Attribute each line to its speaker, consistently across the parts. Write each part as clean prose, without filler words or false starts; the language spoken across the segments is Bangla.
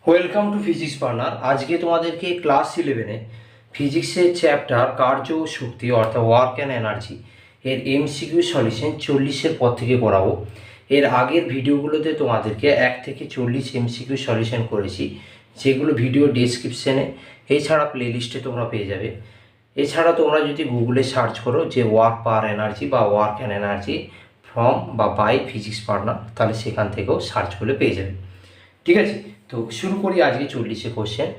Speaker 1: Welcome to physics partner. আজকে তোমাদেরকে ক্লাস 11-এ ফিজিক্সের চ্যাপ্টার কার্য ও শক্তি অর্থাৎ ওয়ার্ক অ্যান্ড এনার্জি এর এমসিকিউ সলিউশন 40-এর পর থেকে করাবো। এর আগের ভিডিওগুলোতে তোমাদেরকে 1 থেকে 40 এমসিকিউ সলিউশন করেছি, যেগুলো ভিডিও ডেসক্রিপশানে এছাড়া প্লেলিস্টে তোমরা পেয়ে যাবে। এছাড়া তোমরা যদি গুগলে সার্চ করো যে ওয়ার্ক পাওয়ার এনার্জি বা ওয়ার্ক অ্যান্ড এনার্জি ফ্রম বা বাই ফিজিক্স পার্টনার, তাহলে সেখান থেকেও সার্চ করলে পেয়ে যাবে। ঠিক আছে, তো শুরু করি আজকে 40-এ কোশ্চেন।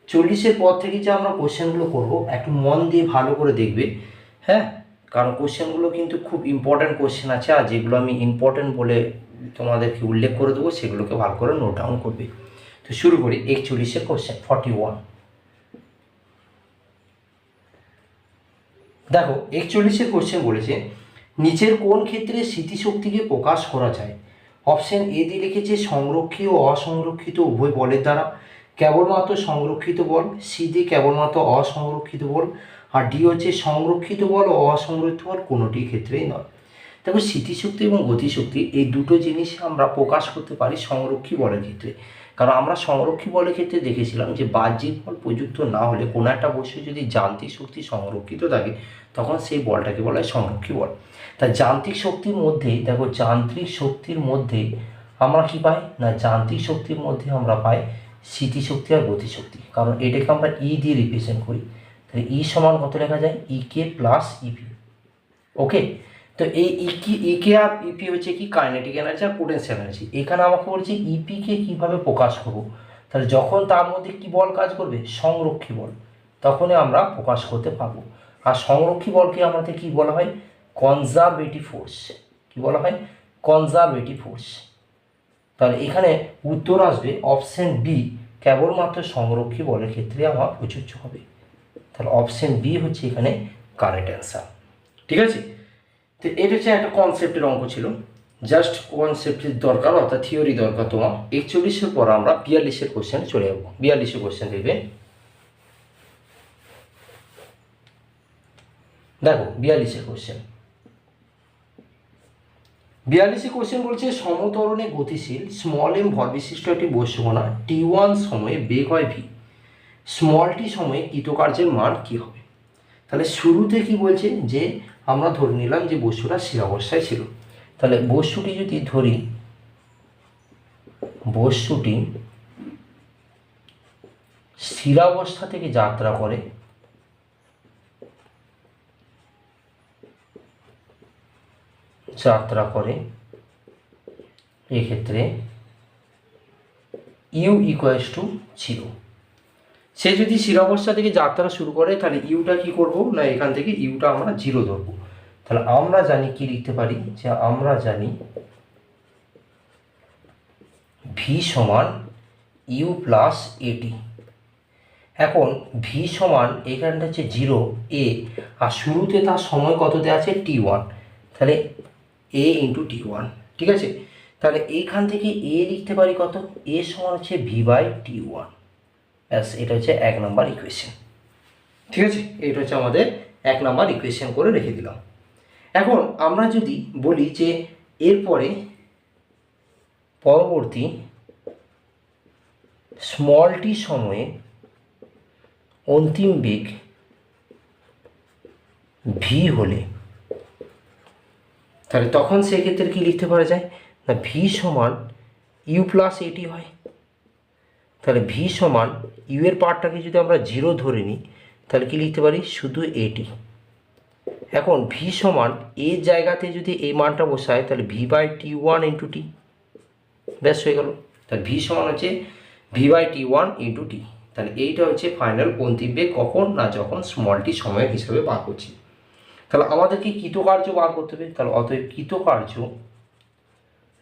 Speaker 1: 40-এর পর থেকে যে আমরা কোশ্চেনগুলো করব একটু মন দিয়ে ভালো করে দেখবে, হ্যাঁ, কারণ কোশ্চেনগুলো কিন্তু খুব ইম্পর্ট্যান্ট কোশ্চেন আছে, আর যেগুলো আমি ইম্পর্ট্যান্ট বলে তোমাদেরকে উল্লেখ করে দেবো সেগুলোকে ভালো করে নোট ডাউন করবে। তো শুরু করি 41-এর কোশ্চেন 41। দেখো 41-এর কোশ্চেন বলেছে, নিচের কোন ক্ষেত্রে স্মৃতিশক্তিকে প্রকাশ করা যায়? অপশন এ দিয়ে লিখেছে সংরক্ষিত ও অসংরক্ষিত উভয় বলের দ্বারা, কেবলমাত্র সংরক্ষিত বল, সি দিয়ে কেবলমাত্র অসংরক্ষিত বল, আর ডি হচ্ছে সংরক্ষিত বল ও অসংরক্ষিত বল কোনোটি ক্ষেত্রেই নয়। দেখো স্মৃতিশক্তি এবং গতিশক্তি এই দুটো জিনিস আমরা প্রকাশ করতে পারি সংরক্ষী বলের ক্ষেত্রে। কারণ আমরা সংরক্ষী বলের ক্ষেত্রে দেখেছিলাম যে বাহ্যিক বল প্রযুক্ত না হলে কোনো একটা বস্তু যদি যান্ত্রিক শক্তি সংরক্ষিত থাকে তখন সেই বলটাকে বলা হয় সংরক্ষী বল। তা যান্ত্রিক শক্তির মধ্যে দেখো, যান্ত্রিক শক্তির মধ্যে আমরা কি পাই না, যান্ত্রিক শক্তির মধ্যে আমরা পাই স্মৃতিশক্তি আর গতিশক্তি, কারণ এটাকে আমরা ই দিয়ে রিপ্রেজেন্ট করি। তাহলে ই সমান কত লেখা যায়, ই কে প্লাস ইপি। ওকে, তো এই ইকে আর ইপি হচ্ছে কি কাইনেটিক এনার্জি আর পোটেনশিয়াল এনার্জি। এখানে আমাকে বলছে ইপিকে কিভাবে প্রকাশ করব, তাহলে যখন তার মধ্যে কি বল কাজ করবে, সংরক্ষী বল, তখনই আমরা প্রকাশ করতে পারবো। আর সংরক্ষী বলকে আমাদের কি বলা হয়, কনজারভেটিভ ফোর্স। কি বলা হয়, কনজারভেটিভ ফোর্স। তাহলে এখানে উত্তর আসবে অপশন বি, কেবলমাত্র সংরক্ষী বলের ক্ষেত্রে আমার প্রযোজ্য হবে। তাহলে অপশন বি হচ্ছে এখানে কারেক্ট অ্যান্সার। ঠিক আছে, তো এটা হচ্ছে একটা কনসেপ্টের অঙ্ক ছিল, জাস্ট কনসেপ্টের দরকার অর্থাৎ থিওরি দরকার তোমার। 41-এর পর আমরা 42-এর কোশ্চেনে চলে যাবো। 42-এর কোশ্চেন দেখবে, দেখো 42-এর কোশ্চেন। 42 কোশ্চেন বলছে সমতরণে গতিশীল স্মল এম ভর বিশিষ্ট একটি বস্তুকণা t1 সময়ে বেগ হয় ভি, স্মল টি সময়ে কৃতকার্যের মান কি হবে? তাহলে শুরুতে কি বলছে যে আমরা ধরে নিলাম যে বস্তুটা স্থিরাবস্থায় ছিল। তাহলে বস্তুটি যদি ধরি, বস্তুটি স্থিরাবস্থা থেকে যাত্রা করে, এক্ষেত্রে ইউ ইকুয়ালস টু 0। সে যদি স্থিরাবস্থা থেকে যাত্রা শুরু করে তাহলে ইউটা কি করব না, এখান থেকে ইউটা আমরা 0 ধরবো। তাহলে আমরা জানি কি লিখতে পারি, যে আমরা জানি ভি সমান ইউ প্লাস এটি। এখন ভি সমান এখানটা হচ্ছে 0 এ, আর শুরুতে তার সময় কত দেওয়া আছে t1, তাহলে এ ইন্টু t1। ঠিক আছে, তাহলে এইখান থেকে এ লিখতে পারি কত, এ সমান হচ্ছে ভি বাই t1। ব্যাস, এটা হচ্ছে 1 নম্বর ইকুয়েশন। ঠিক আছে, এটা হচ্ছে আমাদের 1 নম্বর ইকুয়েশন করে রেখে দিলাম। এখন আমরা যদি বলি যে এরপরে পরবর্তী স্মল টি সময়ে অন্তিম বেগ ভি হলে, তাহলে তখন সেক্ষেত্রে কি লিখতে পারা যায় না, ভি সমান ইউ প্লাস এটি হয়। তাহলে ভি সমান ইউ এর পার্টটাকে যদি আমরা 0 ধরে নিই তাহলে কি লিখতে পারি, শুধু এটি। এখন ভি সমান এর জায়গাতে যদি এই মানটা বসায় তাহলে V by t1 into T, ব্যাস হয়ে গেল। তাহলে ভি সমান হচ্ছে V by t1 into T. তাহলে এইটা হচ্ছে ফাইনাল অন্তিম বেগ, কখন না যখন স্মল টি সময়ের হিসাবে বার করছি। তাহলে আমাদেরকে কৃতকার্য বার করতে হবে। তাহলে অতএব কৃতকার্য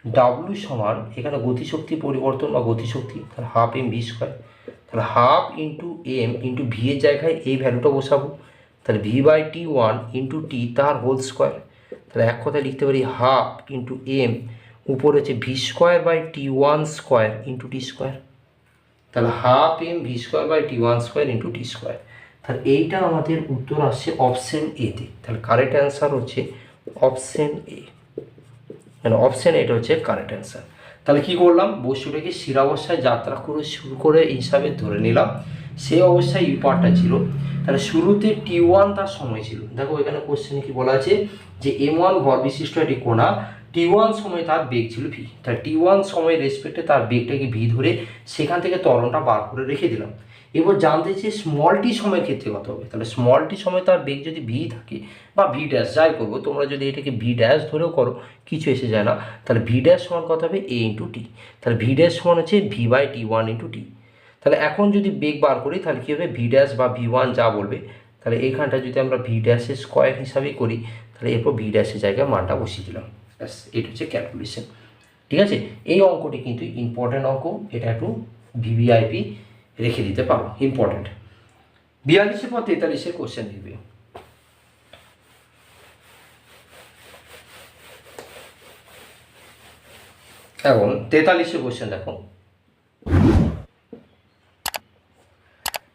Speaker 1: ডাব্লু সমান এখানে গতিশক্তি পরিবর্তন বা গতিশক্তি, তাহলে হাফ এম ভি স্কোয়ার। তাহলে half into M into V এর জায়গায় এই ভ্যালুটা বসাবো, তাহলে V by t1 into T তার হোল স্কোয়ার। তাহলে এক কথায় লিখতে পারি হাফ ইন্টু এম, উপরে হচ্ছে V square by t1 square into T square. তাহলে half M V square by t1 square into T square. তাহলে এইটা আমাদের উত্তর আসছে অপশন এতে। তাহলে কারেক্ট অ্যান্সার হচ্ছে অপশন এ, মানে অপশন এটা হচ্ছে কারেক্ট অ্যান্সার। তাহলে কি করলাম, বস্তুটাকে স্থিরাবস্থায় যাত্রা করে শুরু করে হিসাবে ধরে নিলাম, সেই অবস্থায় ইউ পার্টটা ছিল। তাহলে শুরুতে T1 তার সময় ছিল, দেখো এখানে কোশ্চেনে কি বলা আছে যে M1 ভর বিশিষ্ট একটি কণা, T1 সময় তার বেগ ছিল v। তাহলে T1 সময় রেসপেক্টে তার বেগটাকে v ধরে সেখান থেকে ত্বরণটা বার করে রেখে দিলাম। এবার জানতে চাই স্মল টি সময়ের ক্ষেত্রে কত হবে। তাহলে স্মল টি সময় তার বেগ যদি v থাকে বা v ড্যাশ যাই করবো, তোমরা যদি এটাকে v ড্যাশ ধরেও করো কিছু এসে যায় না। তাহলে v ড্যাশ সমান কত হবে a ইন্টু টি। তাহলে v ড্যাশ সমান হচ্ছে v by T1 into T. তাহলে এখন যদি বেগ বার করি তাহলে কী হবে, v ড্যাশ বা v1 যা বলবে, তাহলে এইখানটা যদি আমরা v ড্যাশের স্কোয়ার হিসাবেই করি, তাহলে এরপর v ড্যাশের জায়গায় মানটা বসিয়ে দিলাম। ব্যাস, এটা হচ্ছে ক্যালকুলেশন। ঠিক আছে, এই অঙ্কটি কিন্তু ইম্পর্টেন্ট অঙ্ক, এটা একটু ভিভিআইপি রেখে দিতে পারো, ইম্পর্টেন্ট। 42 পর 43 কোশ্চেন দিবে। এখন 43 কোশ্চেন দেখো।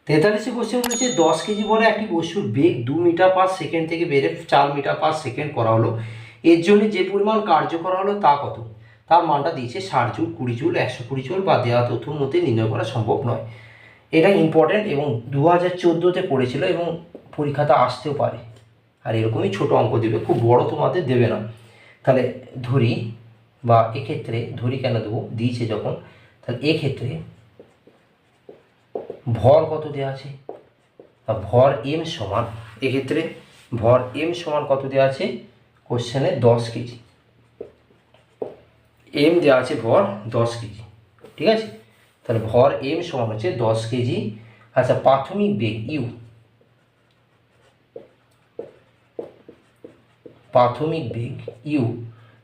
Speaker 1: 43 কোশ্চেন বলেছে 10 কেজি বলে একটি বস্তুর বেগ 2 মিটার পার সেকেন্ড থেকে বেড়ে 4 মিটার পার সেকেন্ড করা হলো, এর জন্য যে পরিমাণ কার্য করা হলো তা কত? তার মানটা দিয়েছে 60 জুল, 20 জুল, 120 জুল বা দেওয়া তথ্যের মধ্যে নির্ণয় করা সম্ভব নয়। এটা ইম্পর্টেন্ট এবং 2014-তে পড়েছিল এবং পরীক্ষাতে আসতেও পারে। আর এরকমই ছোট অঙ্ক দেবে, খুব বড় তোমাদের দেবে না। তাহলে ধরি, বা এক্ষেত্রে ধরি কেন দেবো, দিয়েছে যখন, তাহলে এক্ষেত্রে ভর কত দেওয়া আছে, ভর m সমান, এক্ষেত্রে ভর m সমান কত দেওয়া আছে কোশ্চেনে 10 কেজি, m দেওয়া আছে ভর 10 কেজি। ঠিক আছে, তাহলে ভর m সমান হচ্ছে 10 কেজি। আচ্ছা, প্রাথমিক বেগ u, প্রাথমিক বেগ u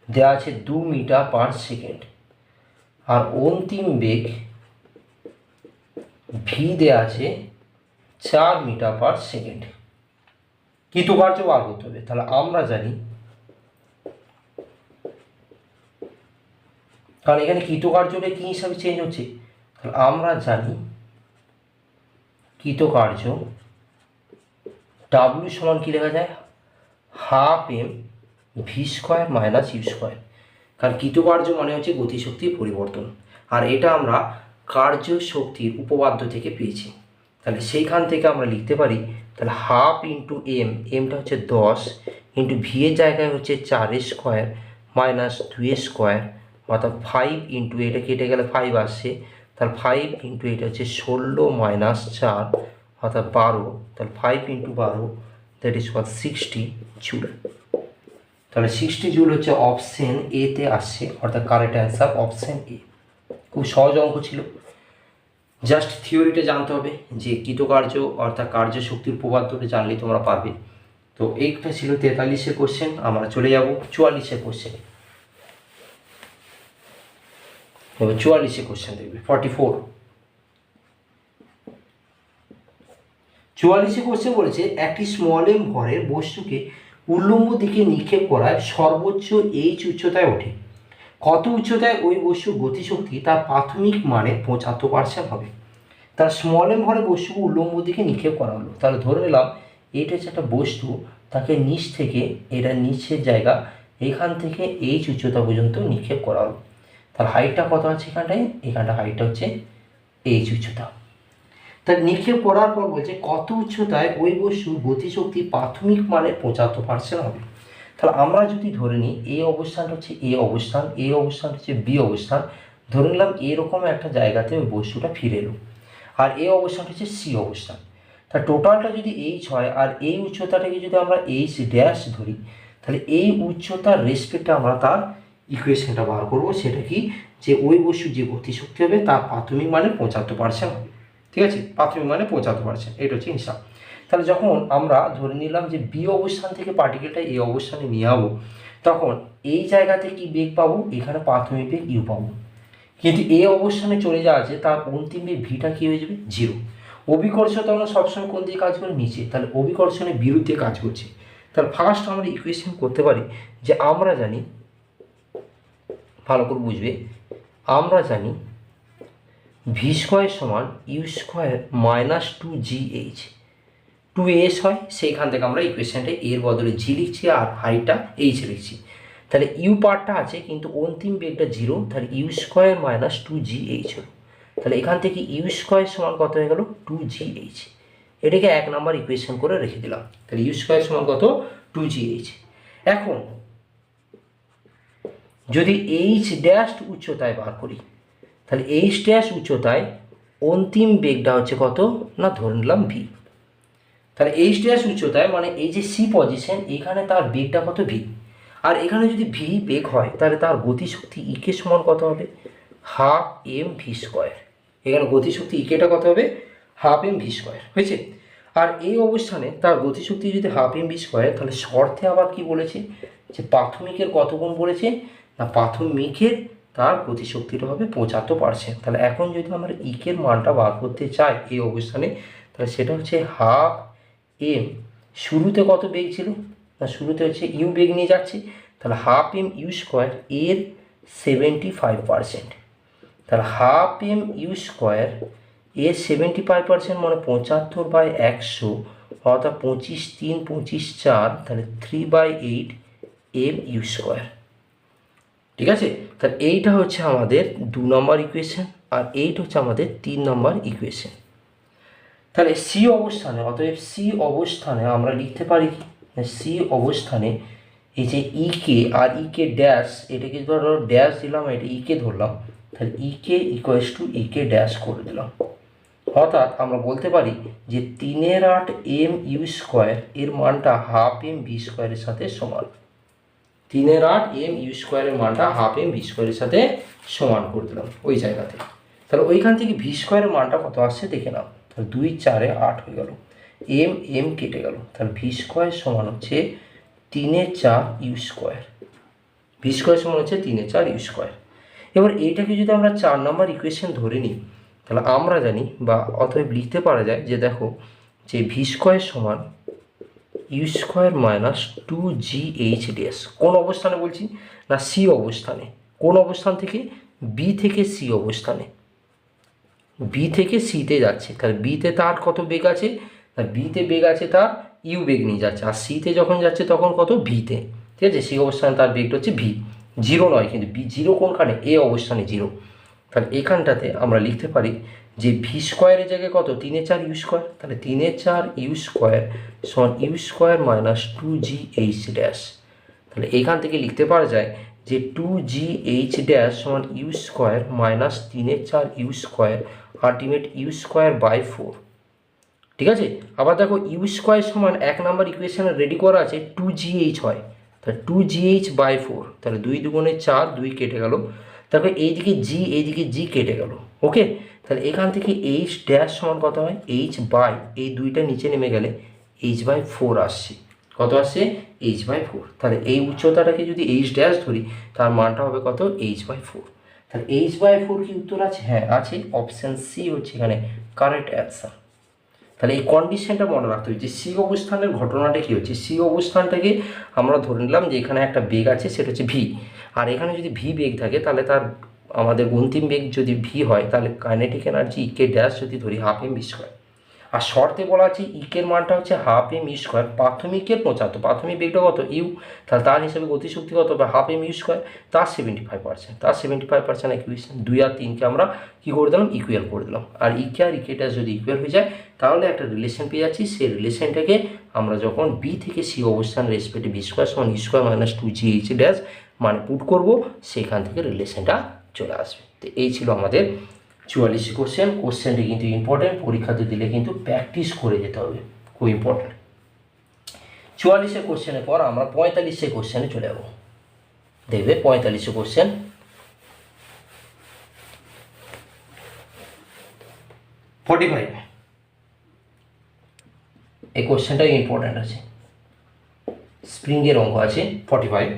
Speaker 1: দেওয়া আছে 2 মিটার পার সেকেন্ড, আর অন্তিম বেগ v দেওয়া আছে 4 মিটার পার সেকেন্ড। কৃতকার্য বার করতে হবে। তাহলে আমরা জানি, কারণ এখানে কৃতকার্যটা কী হিসাবে চেঞ্জ হচ্ছে, তাহলে আমরা জানি কৃতকার্য W সমান কী লেখা যায়, half m v square minus U square. কারণ কৃতকার্য মানে হচ্ছে গতিশক্তির পরিবর্তন, আর এটা আমরা কার্য শক্তির উপপাদ্য থেকে পেয়েছি। তাহলে সেইখান থেকে আমরা লিখতে পারি, তাহলে হাফ ইন্টু m, mটা হচ্ছে 10 ইন্টু ভি এর জায়গায় হচ্ছে 4 স্কোয়ার মাইনাস 2 স্কোয়ার, অর্থাৎ 5 ইন্টু এটা কেটে গেলে 5 আসছে, তাহলে 5 ইন্টু এটা হচ্ছে 16 মাইনাস 4 অর্থাৎ 12, তাহলে 5 into 12 that is watt 60 joule. তাহলে 60 জুল হচ্ছে অপশন এতে আসছে, অর্থাৎ কারেক্ট অ্যান্সার অপশন এ। খুব সহজ অঙ্ক ছিল, জাস্ট থিওরিটা জানতে হবে যে কৃতকার্য অর্থাৎ কার্যশক্তির উপপাদ্যটা জানলেই তোমরা পারবে। তো এইটা ছিল 43 কোশ্চেন। আমরা চলে যাব 44 কোশ্চেনে। এবার 44 কোশ্চেন দেখবে, 44। 44 কোশ্চেন বলেছে একটি স্মল এম ভরের বস্তুকে উল্লম্ব দিকে নিক্ষেপ করায় সর্বোচ্চ h উচ্চতায় ওঠে, কত উচ্চতায় ওই বস্তুর গতিশক্তি তার প্রাথমিক মানে 75% হবে। তার স্মল এম ভরের বস্তুকে উল্লম্ব দিকে নিক্ষেপ করা হলো। তাহলে ধরে নিলাম এটা হচ্ছে একটা বস্তু, তাকে নিচ থেকে, এটা নিচের জায়গা, এখান থেকে h উচ্চতা পর্যন্ত নিক্ষেপ করা হলো। তার হাইটটা কত আছে এখানটায়, এখানটা হাইটটা হচ্ছে h উচ্চতা। তার নিক্ষেপ করার পর বলছে কত উচ্চতায় ওই বস্তুর গতিশক্তি প্রাথমিক মানের 75% হবে। তাহলে আমরা যদি ধরে নিই এই অবস্থানটা হচ্ছে এ অবস্থান, এই অবস্থানটা হচ্ছে বি অবস্থান, ধরে নিলাম এরকম একটা জায়গাতে ওই বস্তুটা ফিরে এলো, আর এই অবস্থানটা হচ্ছে সি অবস্থান। তা টোটালটা যদি এইচ হয় আর এই উচ্চতাটাকে যদি আমরা এইচ ড্যাশ ধরি, তাহলে এই উচ্চতার রেসপেক্টে আমরা তার ইকুয়েশনটা বার করবো। সেটা কি, যে ওই বস্তুর যে গতিশক্তি হবে তার প্রাথমিক মানে 75% হবে। ঠিক আছে, প্রাথমিক মানে 75%, এটা হচ্ছে হিসাব। তাহলে যখন আমরা ধরে নিলাম যে বি অবস্থান থেকে পার্টিকেলটা এই অবস্থানে নিয়ে যাবো, তখন এই জায়গাতে কি বেগ পাবো, এখানে প্রাথমিক বেগ ইউ পাবো, কিন্তু এই অবস্থানে চলে যাওয়া আছে তার অন্তিম বেগ ভিটা কী হয়ে যাবে, 0। অভিকর্ষণ আমরা সবসময় কোন দিকে কাজ করে, নিচে, তাহলে অভিকর্ষণের বিরুদ্ধে কাজ করছে। তাহলে ফার্স্ট আমরা ইকুয়েশন করতে পারি যে আমরা জানি, ভালো করে বুঝবে, আমরা জানি ভি স্কোয়ার সমান U square minus 2gh, 2s হয়, সেইখান থেকে আমরা ইকুয়েশনটা এর বদলে জি লিখছি আর হাইটটা এইচ লিখছি। তাহলে ইউ পার্টটা আছে কিন্তু অন্তিম বেগটা 0, তাহলে ইউ স্কোয়ার মাইনাস 2gh হলো। তাহলে এখান থেকে ইউ স্কোয়ার সমান কত হয়ে গেল 2gh। এটাকে 1 নম্বর ইকুয়েশন করে রেখে দিলাম। তাহলে ইউ স্কোয়ার সমান কত 2gh। এখন যদি এইচ ড্যাশ উচ্চতায় বার করি, তাহলে এইচ ড্যাশ উচ্চতায় অন্তিম বেগটা হচ্ছে কত না ধরে নিলাম ভি। তাহলে এইচ ড্যাশ উচ্চতায় মানে এই যে সি পজিশন, এখানে তার বেগটা কত ভি। আর এখানে যদি ভি বেগ হয় তাহলে তার গতিশক্তি ইকে সমান কত হবে হাফ এম ভি স্কোয়ার। এখানে গতিশক্তি ইকেটা কত হবে হাফ এম ভি স্কোয়ার হয়েছে। আর এই অবস্থানে তার গতিশক্তি যদি হাফ এম ভি স্কোয়ার, তাহলে শর্তে আবার কি বলেছে যে প্রাথমিকের কত গুণ বলেছে না প্রাথমিকের তার গতিশক্তিটা হবে 75%। তাহলে এখন যদি আমরা ইকের মানটা বার করতে চাই এই অবস্থানে, তাহলে সেটা হচ্ছে হাফ এম, শুরুতে কত বেগ ছিল না শুরুতে হচ্ছে ইউ বেগ নিয়ে যাচ্ছে, তাহলে হাফ এম ইউ স্কোয়ার এর 75%। তাহলে হাফ এম ইউ স্কোয়ার এর 75% মানে 75/100, অর্থাৎ 25 3 25 4, তাহলে 3/8 এম ইউ স্কোয়ার। ঠিক আছে, তাহলে এইটা হচ্ছে আমাদের 2 নম্বর ইকুয়েশন, আর এইটা হচ্ছে আমাদের 3 নম্বর ইকুয়েশন। তাহলে সি অবস্থানে, অতএব সি অবস্থানে আমরা লিখতে পারি কি সি অবস্থানে এই যে ইকে আর ইকে ড্যাশ, এটাকে ধরো ড্যাশ দিলাম, এটা ইকে ধরলাম, তাহলে ইকে ইকুয়ালস টু ইকে ড্যাশ করে দিলাম। অর্থাৎ আমরা বলতে পারি যে 3/8 এম ইউ স্কোয়ার এর মানটা হাফ এম ভি স্কোয়ারের সাথে সমান। 3/8 এম ইউ স্কোয়ারের মানটা হাফ এম ভি স্কোয়ারের সাথে সমান করে দিলাম ওই জায়গাতে। তাহলে ওইখান থেকে ভি স্কোয়ারের মানটা কত আসছে দেখে নাও, তাহলে 2 4 8 হয়ে গেল, এম এম কেটে গেল, তাহলে ভি স্কোয়ার সমান হচ্ছে 3/4 ইউ স্কোয়ার। ভি স্কোয়ার সমান হচ্ছে 3/4 ইউ স্কোয়ার। এবার এইটাকে যদি আমরা 4 নম্বর ইকুয়েশন ধরে নিই, তাহলে আমরা জানি বা অতএব লিখতে পারা যায় যে দেখো যে ভি স্কোয়ার সমান U square minus 2gh dash. কোন অবস্থানে বলছি না সি অবস্থানে। কোন অবস্থান থেকে বি থেকে সি অবস্থানে, বি থেকে সিতে যাচ্ছে, তাহলে বিতে তার কত বেগ আছে না বিতে বেগ আছে তার ইউ বেগ নিয়ে যাচ্ছে, আর সিতে যখন যাচ্ছে তখন কত ভিতে। ঠিক আছে, সি অবস্থানে তার বেগটা হচ্ছে ভি, 0 নয় কিন্তু বি 0 কোনখানে এ অবস্থানে 0। তাহলে এখানটাতে আমরা লিখতে পারি যে ভি স্কোয়ারের জায়গায় কত 3/4 ইউ স্কোয়ার, তাহলে 3/4 ইউ স্কোয়ার সমান U square minus 2gh dash. তাহলে এখান থেকে লিখতে পারা যায় যে 2gh ড্যাশ সমান U square minus 3/4 U square ultimate U square by 4। ঠিক আছে, আবার দেখো ইউ স্কোয়ার সমান 1 নম্বর ইকুয়েশনে রেডি করা আছে 2gh হয়, তাহলে 2gh বাই 4, তাহলে 2 2 4, 2 কেটে গেল, তারপরে এইদিকে জি এইদিকে জি কেটে গেল। ওকে, তাহলে এখান থেকে এইচ ড্যাশ সমান কত হয় এইচ বাই এই 2টা নিচে নেমে গেলে h/4 আসছে। কত আসছে h/4। তাহলে এই উচ্চতাটাকে যদি এইচ ড্যাশ ধরি তার মানটা হবে কত h/4। তাহলে h/4 কি উত্তর আছে? হ্যাঁ আছে, অপশান সি হচ্ছে এখানে কারেক্ট অ্যান্সার। তাহলে এই কন্ডিশনটা মনে রাখতে হবে যে সি অবস্থানের ঘটনাটা কী হচ্ছে। সি অবস্থানটাকে আমরা ধরে নিলাম যে এখানে একটা বেগ আছে সেটা হচ্ছে ভি, আর এখানে যদি ভি বেগ থাকে তাহলে তার আমাদের অন্তিম বেগ যদি ভি হয় তাহলে কাইনেটিক এনার্জি ইকে ড্যাশ যদি ধরি হাফ এম ভি স্কোয়ার। আর শর্তে বলা আছে ইকের মানটা হচ্ছে হাফ এম ইউ স্কোয়ার, প্রাথমিকের 75, প্রাথমিক বেগটা কত ইউ, তাহলে তার হিসাবে গতিশক্তি কত হবে হাফ এম ইউ স্কোয়ার, তার 75%, তার 75% ইকুয়েশন 2 আর 3কে আমরা কী করে দিলাম ইকুয়াল করে দিলাম। আর ইকে আর ইকেটা যদি ইকুয়াল হয়ে যায় তাহলে একটা রিলেশন পেয়ে যাচ্ছি। সেই রিলেশনটাকে আমরা যখন বি থেকে সি অবস্থান রেসপেক্টে ভি স্কোয়ার সমান U square minus 2gh dash মানে পুট করবো, সেখান থেকে রিলেশনটা চলে আসবে। তো এই ছিল আমাদের 44 কোশ্চেন। কোশ্চেনটি কিন্তু ইম্পর্টেন্ট, পরীক্ষাতে দিলে কিন্তু প্র্যাকটিস করে যেতে হবে, খুব ইম্পর্টেন্ট। 44 কোশ্চেনের পর আমরা 45 কোশ্চেনে চলে যাবো। দেখবে 45 কোশ্চেন, এই কোশ্চেনটা ইম্পর্টেন্ট আছে, স্প্রিংয়ের অঙ্ক আছে 45।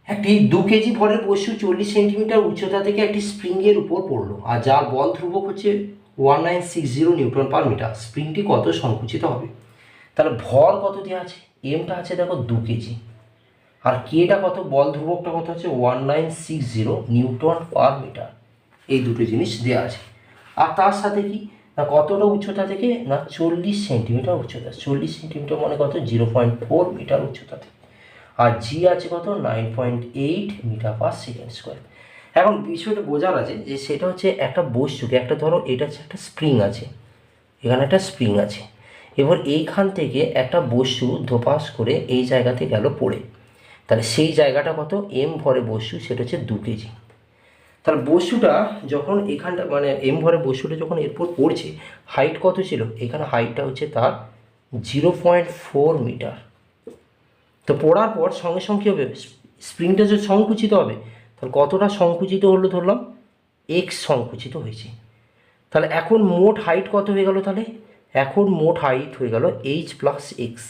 Speaker 1: একটি 2 কেজি ভরের বস্তু 40 সেন্টিমিটার উচ্চতা থেকে একটি স্প্রিংয়ের উপর পড়লো, আর যার বল ধ্রুবক হচ্ছে 1960 নিউটন পার মিটার। স্প্রিংটি কত সংকুচিত হবে? তাহলে ভর কত দেওয়া আছে, এমটা আছে দেখো 2 কেজি, আর কেটা কত, বল ধ্রুবকটা কত আছে 1960 নিউটন পার মিটার। এই দুটো জিনিস দেওয়া আছে। আর তার সাথে কি না কতটা উচ্চতা থেকে না 40 সেন্টিমিটার উচ্চতা, 40 সেন্টিমিটার মানে কত 0.4 মিটার উচ্চতা থেকে। আর জি আছে কত 9.8 মিটার পার সেকেন্ড স্কোয়ার। এখন বিষয়টা বোঝার আছে যে সেটা হচ্ছে একটা বস্তুকে, একটা ধরো এটা হচ্ছে একটা স্প্রিং আছে, এখানে একটা স্প্রিং আছে, এবার এইখান থেকে একটা বস্তু ধোপাস করে এই জায়গাতে গেল পড়ে, তাহলে সেই জায়গাটা কত এম ভরে বস্তু, সেটা হচ্ছে 2 কেজি। তাহলে বস্তুটা যখন এখানটা মানে এম ভরে বস্তুটা যখন এরপর পড়ছে, হাইট কত ছিল, এখানে হাইটটা হচ্ছে তার 0.4 মিটার। তো পড়ার পর সঙ্গে সঙ্গে কী হবে, স্প্রিংটা যে সংকুচিত হবে, তাহলে কতটা সংকুচিত হলো ধরলাম এক্স সংকুচিত হয়েছে। তাহলে এখন মোট হাইট কত হয়ে গেল, তাহলে এখন মোট হাইট হয়ে গেল এইচ প্লাস এক্স,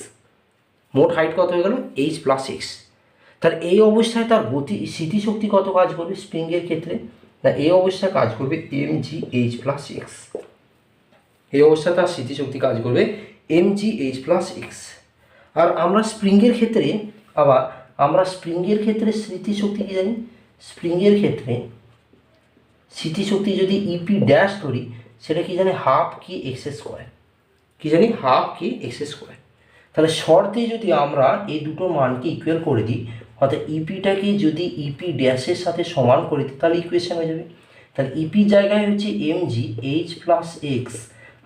Speaker 1: মোট হাইট কত হয়ে গেল এইচ প্লাস এক্স। তাহলে এই অবস্থায় তার গতি স্মৃতিশক্তি কত কাজ করবে স্প্রিংয়ের ক্ষেত্রে, না এই অবস্থায় কাজ করবে M G H plus X, এই অবস্থায় তার স্মৃতিশক্তি কাজ করবে M G H plus X. আর আমরা স্প্রিংয়ের ক্ষেত্রে আবার আমরা স্প্রিংয়ের ক্ষেত্রে স্মৃতিশক্তি কী জানি, স্প্রিংয়ের ক্ষেত্রে স্মৃতিশক্তি যদি ইপি ড্যাশ ধরি, সেটা কি জানি হাফ কি এক্স স্কোয়ার, কী জানি হাফ কি এক্স স্কোয়ার। তাহলে শর্তে যদি আমরা এই দুটো মানকে ইকুয়াল করে দিই, অর্থাৎ ইপিটাকে যদি ইপি ড্যাশের সাথে সমান করে দিই, তাহলে ইকুয়েশন হয়ে যাবে। তাহলে ইপি জায়গায় হচ্ছে M G H plus X,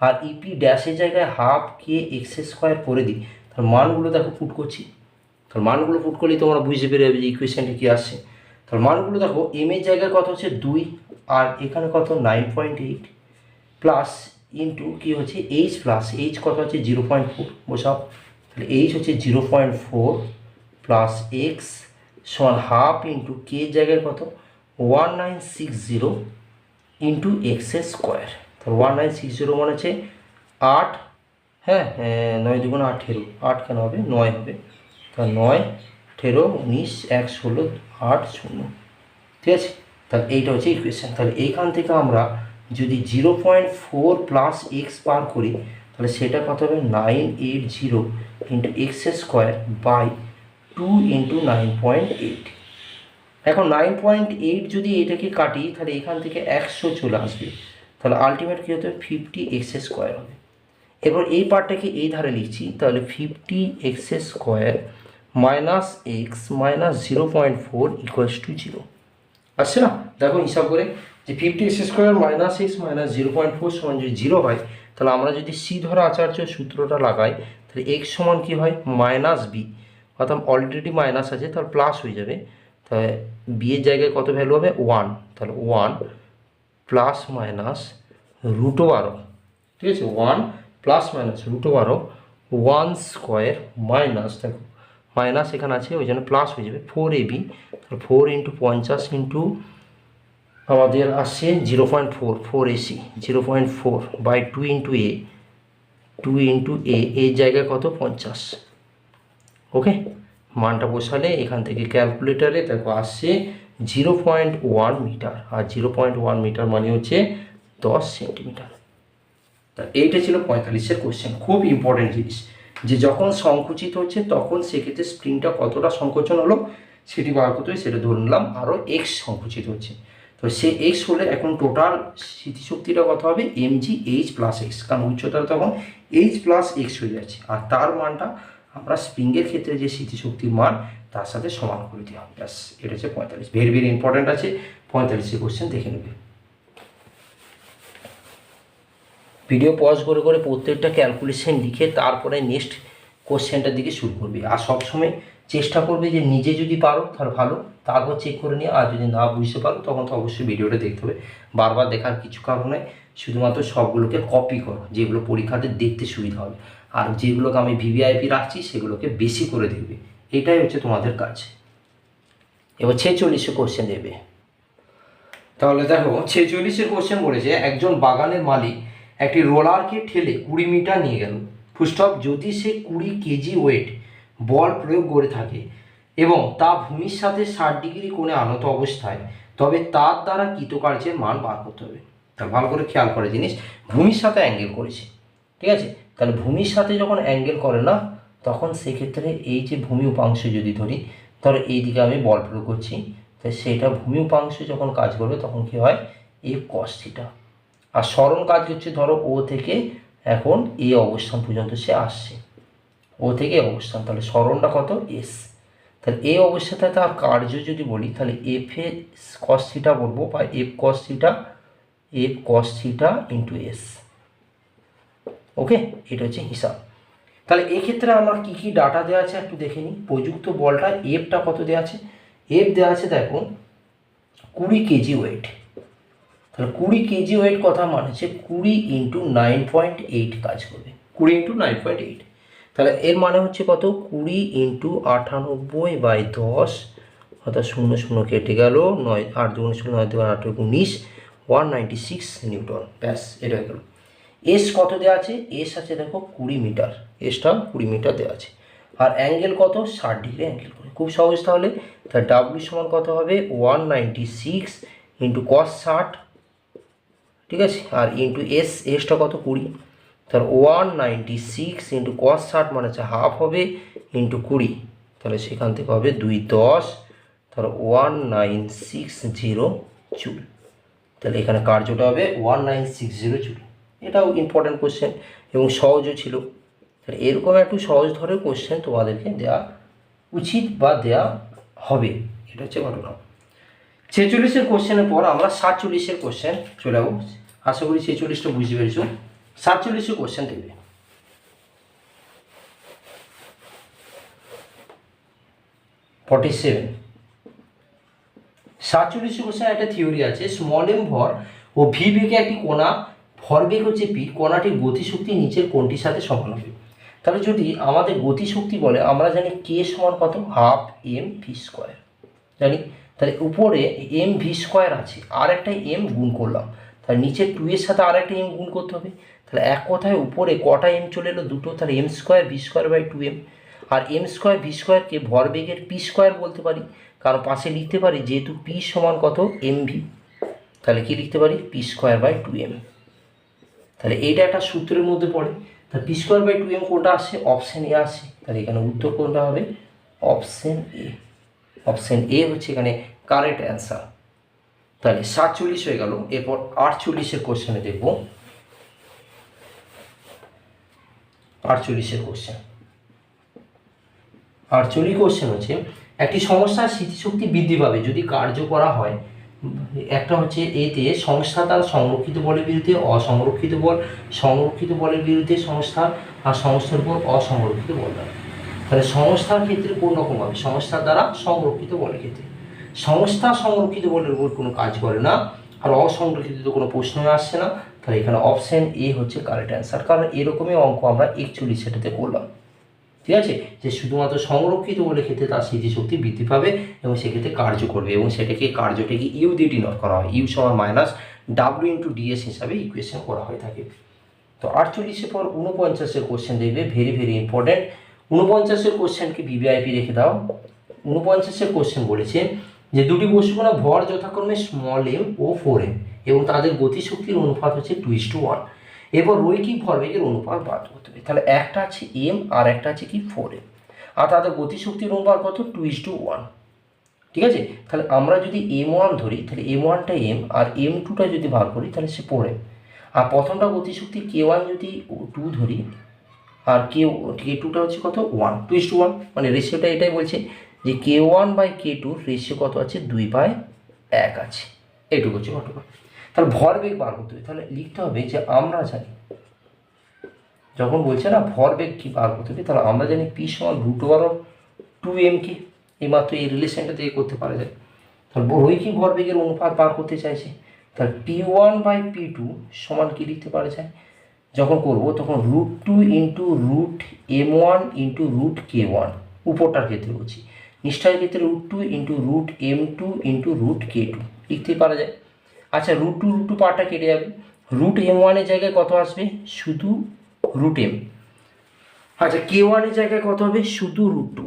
Speaker 1: আর ইপি ড্যাশের জায়গায় হাফ কে এক্স স্কোয়ার করে দিই, তার মানগুলো দেখো পুট করছি। তার মানগুলো পুট করলেই তোমরা বুঝতে পেরে যাবে যে ইকুয়েশনটা কী আসছে। তার মানগুলো দেখো, এম এর জায়গায় কত হচ্ছে 2, আর এখানে কত 9.8 প্লাস ইন্টু কী হচ্ছে এইচ প্লাস এইচ কত হচ্ছে 0.4 বসাও। তাহলে এইচ হচ্ছে 0.4 প্লাস এক্স সমান হাফ ইন্টু কে জায়গায় কত 1960 ইন্টু এক্স স্কোয়ার। তাহলে 1960 মানে হচ্ছে 8, হ্যাঁ 9 দুগুণ 18, 8 কেন হবে 9 হবে, তা 9 18 19 1 16 8 0, ঠিক আছে। তাহলে এইটা হচ্ছে ইকুয়েশন। তাহলে এইখান থেকে আমরা যদি 0.4 প্লাস এক্স বার করি, তাহলে সেটা কত হবে 980 into X square by 2 into 9.8। এখন 9.8 যদি এটাকে কাটি, তাহলে এখান থেকে 100 চলে আসবে, তাহলে আলটিমেট কী হতে হবে 50 এক্স স্কোয়ার হবে। এবার এই পার্টটাকে এই ধারে লিখছি, তাহলে 50 x square minus x minus 0.4 equals to 0 আসছে না। দেখো হিসাব করে যে 50 x square minus x minus 0.4 সমান যদি 0 হয়, তাহলে আমরা যদি সি ধরা আচার্য সূত্রটা লাগাই, তাহলে এক্স সমান কী হয় মাইনাস বি, অর্থাৎ অলরেডি মাইনাস আছে তাহলে প্লাস হয়ে যাবে, তাহলে বি এর জায়গায় কত ভ্যালু হবে 1, তাহলে 1 প্লাস মাইনাস রুট ওভার, ঠিক আছে 1 plus minus root over 1 square minus, দেখো মাইনাস এখানে আছে ওই জন্য প্লাস হয়ে যাবে 4ab, তাহলে 4 ইন্টু 50 ইন্টু আমাদের আসছে 0.4 4ac 0.4 by 2 into A 2 into এর জায়গায় কত 50, ওকে। মানটা বসালে এখান থেকে ক্যালকুলেটারে দেখো আসছে 0.1 মিটার, আর 0.1 মিটার মানে হচ্ছে 10 সেন্টিমিটার। তা এইটা ছিল 45-এর কোশ্চেন। খুব ইম্পর্টেন্ট জিনিস যে যখন সংকুচিত হচ্ছে তখন সেক্ষেত্রে স্প্রিংটা কতটা সংকোচন হলো সেটি বার করতে হবে, সেটা ধরে নিলাম আরও এক্স সংকুচিত হচ্ছে। তো সে এক্স হলে এখন টোটাল স্মৃতিশক্তিটা কত হবে M G H plus X, কারণ উচ্চতাটা তখন এইচ প্লাস এক্স হয়ে যাচ্ছে, আর তার মানটা আমরা স্প্রিংয়ের ক্ষেত্রে যে স্মৃতিশক্তির মান তার সাথে সমান করে দেওয়া হবে। ব্যাস এটা হচ্ছে 45। ভেরি ভেরি ইম্পর্টেন্ট আছে 45-এর কোশ্চেন, দেখে নেবে। ভিডিও পজ করে করে প্রত্যেকটা ক্যালকুলেশন লিখে তারপরে নেক্সট কোশ্চেনটার দিকে শুরু করবে। আর সবসময় চেষ্টা করবে যে নিজে যদি পারো তাহলে ভালো, তারপর চেক করে নিয়ে, আর যদি না বুঝতে পারো তখন তো অবশ্যই ভিডিওটা দেখতে হবে। বারবার দেখার কিছু কারণ নেই, শুধুমাত্র সবগুলোকে কপি করো যেগুলো পরীক্ষাতে দেখতে সুবিধা হবে, আর যেগুলোকে আমি ভিভিআইপি রাখছি সেগুলোকে বেশি করে দেখবে, এটাই হচ্ছে তোমাদের কাজ। এবার 46 কোশ্চেন দেবে। তাহলে দেখো 46-এর কোশ্চেন বলেছে একজন বাগানের মালিক একটি রোলারকে ঠেলে 20 মিটার নিয়ে গেল, ফুলস্টপ। যদি সে 20 কেজি ওয়েট বল প্রয়োগ করে থাকে এবং তা ভূমির সাথে 60 ডিগ্রি কোণে আনত অবস্থায়, তবে তার দ্বারা কৃতকার্যের মান বার করতে হবে। তাহলে ভালো করে খেয়াল করে জিনিস, ভূমির সাথে অ্যাঙ্গেল করেছে, ঠিক আছে। তাহলে ভূমির সাথে যখন অ্যাঙ্গেল করে না, তখন সেক্ষেত্রে এই যে ভূমি উপাংশ যদি ধরি, ধরো এই দিকে আমি বল প্রয়োগ করছি, তাই সেটা ভূমি উপাংশ যখন কাজ করবে তখন কি হয় এ কস থিটা। আর সরণ কাজ হচ্ছে ধরো ও থেকে এখন এই অবস্থান পর্যন্ত সে আসছে, ও থেকে অবস্থান, তাহলে সরণটা কত এস। তাহলে এই অবস্থাতে তার কার্য যদি বলি তাহলে এফ এ কস থিটা বলবো, বা F cos theta into S. Okay, এটা হচ্ছে হিসাব। তাহলে এক্ষেত্রে আমার কি কি ডাটা দেওয়া আছে একটু দেখে নিই। প্রযুক্ত বলটা এফটা কত দেওয়া আছে, এফ দেওয়া আছে দেখো 20 কেজি ওয়েট। তাহলে 20 কেজি ওয়েট কথা মানে হচ্ছে 20 ইন্টু 9.8 কাজ করবে, 20 ইন্টু 9.8। তাহলে এর মানে হচ্ছে কত, 20 ইন্টু 98/10, অর্থাৎ 0 0 কেটে গেল, 9 8 2 16 9 2 8 19, 196 নিউটন। ব্যাস, এটা হয়ে গেল। এস কত দেওয়া আছে, এস আছে দেখো 20 মিটার, এসটা 20 মিটার দেওয়া আছে। আর অ্যাঙ্গেল কত, 60 ডিগ্রি অ্যাঙ্গেল করে, খুব সহজ। তাহলে তার ডাব্লিউ সমান কত হবে, 196 ইন্টু কস 60, ঠিক আছে, আর ইন্টু এসটা কত 20। তাহলে 196 ইন্টু কস 60 মানে হচ্ছে হাফ হবে, ইন্টু 20, তাহলে সেখান থেকে হবে 2 10, তাহলে 1960 জুল। তাহলে এখানে কার্যটা হবে 1960 জুল। এটাও ইম্পর্টেন্ট কোশ্চেন এবং সহজও ছিল। তাহলে এরকম একটু সহজ ধরনের কোশ্চেন তোমাদেরকে দেওয়া উচিত বা দেওয়া হবে, এটা হচ্ছে ঘটনা। 46-এর কোশ্চেনের পর আমরা 47-এর কোশ্চেন চলে যাবো। আশা করি 46টা বুঝতে পেরেছো। 47-এর কোশ্চেন দেখবে। 47 47 কোশ্চেন একটা থিওরি আছে, স্মল এম ভর ও ভি বেগে একটি কণা, ভরবেগ হচ্ছে পি, কণাটির গতিশক্তি নিচের কোণটির সাথে সমান হবে। তাহলে যদি আমাদের গতিশক্তি বলে, আমরা জানি কে সমান কত, হাফ এম ভি স্কোয়ার জানি। তাহলে উপরে এম ভি স্কোয়ার আছে, আর একটা এম গুণ করলাম, তাহলে নিচে 2 এর সাথে আর একটা এম গুণ করতে হবে। তাহলে এক কথায় উপরে কটা এম চলে এলো, দুটো, তাহলে M square V square by 2m। আর এম স্কোয়ার ভি স্কোয়ারকে ভরবেগের পি স্কোয়ার বলতে পারি, কারণ পাশে লিখতে পারি যেহেতু পি সমান কত এম ভি, তাহলে কি লিখতে পারি, পি স্কোয়ার বাই 2m। তাহলে এইটা একটা সূত্রের মধ্যে পড়ে। তাহলে পি স্কোয়ার বাই 2m কোনটা আসে, অপশন এ আসে। তাহলে এখানে উত্তর কোনটা হবে, অপশন এ। অপশন এ হচ্ছে এখানে কারেক্ট অ্যান্সার। তাহলে 47 হয়ে গেল। এরপর 48-এর কোশ্চেনে দেখব। 48-এর কোশ্চেন, 48 কোশ্চেন হচ্ছে, একটি সমস্যার স্মৃতিশক্তি বৃদ্ধি পাবে যদি কার্য করা হয়। একটা হচ্ছে এতে সংস্থা তার সংরক্ষিত বলের বিরুদ্ধে অসংরক্ষিত বল, সংরক্ষিত বলের বিরুদ্ধে সংস্থা, আর সংস্থার উপর অসংরক্ষিত বল দ্বারা। তাহলে সংস্থার ক্ষেত্রে কোন রকম হবে, সংস্থার দ্বারা সংরক্ষিত বলের ক্ষেত্রে। সংস্থা সংরক্ষিত বলের উপর কোনো কাজ করে না, আর অসংরক্ষিত তো কোনো প্রশ্নই আসছে না। তাহলে এখানে অপশন এ হচ্ছে কারেক্ট অ্যান্সার, কারণ এরকমই অঙ্ক আমরা 41 সেটাতে করলাম। ঠিক আছে, যে শুধুমাত্র সংরক্ষিত বলের ক্ষেত্রে তার স্মৃতিশক্তি বৃদ্ধি পাবে এবং সেক্ষেত্রে কার্য করবে, এবং কার্যটিকে ইউ দিয়ে ডিনোট করা হয়, ইউ সমান মাইনাস ডাব্লিউ ইন্টু ডিএস হিসাবে ইকুয়েশন করা হয়ে থাকে। তো 48-এর পর 49-এর কোশ্চেন দেখবে, ভেরি ভেরি ইম্পর্টেন্ট। 49-এর কোশ্চেনকে ভিভিআইপি রেখে দাও। 49-এর কোশ্চেন বলেছে যে দুটি বস্তুকণা ভর যথাক্রমে স্মল এম ও 4m এবং তাদের গতিশক্তির অনুপাত হচ্ছে 2:1। এরপর রৈখিক ভরবেগের অনুপাত বার করতে হবে। তাহলে একটা আছে এম আর একটা আছে কি 4m, আর তাদের গতিশক্তির অনুপাত কত, 2:1। ঠিক আছে, তাহলে আমরা যদি m1 ধরি, তাহলে m1টা m আর m2টা যদি বার করি তাহলে সে 4m। আর প্রথমটা গতিশক্তি k1 যদি 2 ধরি, আর k2টা হচ্ছে কত 1, 2:1, মানে রেশিওটা এটাই বলছে যে k1/k2 রেশিও কত আছে, 2/1 আছে। এইটুকু হচ্ছে ঘটনা। তাহলে ভরবেগ বার করতে হবে, তাহলে লিখতে হবে যে আমরা জানি, যখন বলছে না ভরবেগ কি বার করতে হবে, তাহলে আমরা জানি পি সমান √2m কে, এইমাত্র এই রিলেশনটা থেকে করতে পারা যায়। তাহলে রৈখিক ভরবেগের অনুপাত বার করতে চাইছে, তাহলে p1/p2 সমান কি লিখতে পারা যায়, যখন করব তখন √2 ইন্টু √m1 ইন্টু √k1, উপরটার ক্ষেত্রে বলছি, নিষ্ঠার ক্ষেত্রে √2 ইন্টু √m2 ইন্টু √k2 লিখতেই পারা যায়। আচ্ছা, √2 পার্টটা কেটে যাবে, √m1 এর জায়গায় কত আসবে, শুধু √m। আচ্ছা, k1 এর জায়গায় কত হবে, শুধু √2,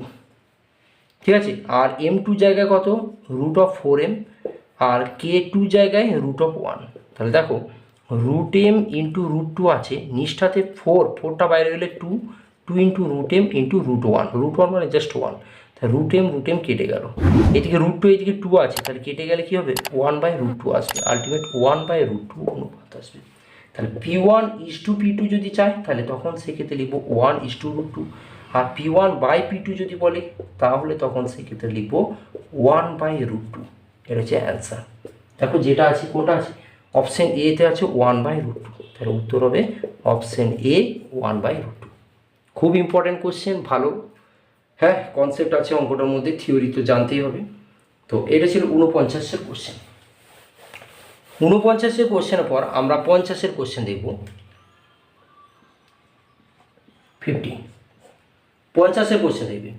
Speaker 1: ঠিক আছে। আর m2 জায়গায় কত, √4m, আর k2 জায়গায় √1। তাহলে দেখো √m ইন্টু √2 আছে, নিষ্ঠাতে 4টা বাইরে গেলে 2 ইন্টু √m ইন্টু √1 মানে জাস্ট 1, তাহলে √m কেটে গেল, এদিকে √2 এদিকে 2 আছে, তাহলে কেটে গেলে কি হবে, 1/√2 আসবে, আলটিমেট 1/√2 অনুপাত আসবে। তাহলে p1:p2 যদি চাই তাহলে তখন সেক্ষেত্রে লিখবো 1:√2, আর P1/P2 যদি বলে তাহলে তখন সেক্ষেত্রে লিখবো 1/√2। এটা হচ্ছে অ্যান্সার। দেখো যেটা আছে কোনটা আছে, অপশন এতে আছে 1/√2, তাহলে উত্তর হবে অপশন এ 1/√2। খুব ইম্পর্টেন্ট কোশ্চেন, ভালো হ্যাঁ কনসেপ্ট আছে অঙ্কটার মধ্যে, থিওরি তো জানতেই হবে। তো এটা ছিল 49-এর কোশ্চেন। 49-এর কোশ্চেনের পর আমরা 50-এর কোশ্চেন দেখব। 50-এর কোশ্চেন দেখবে।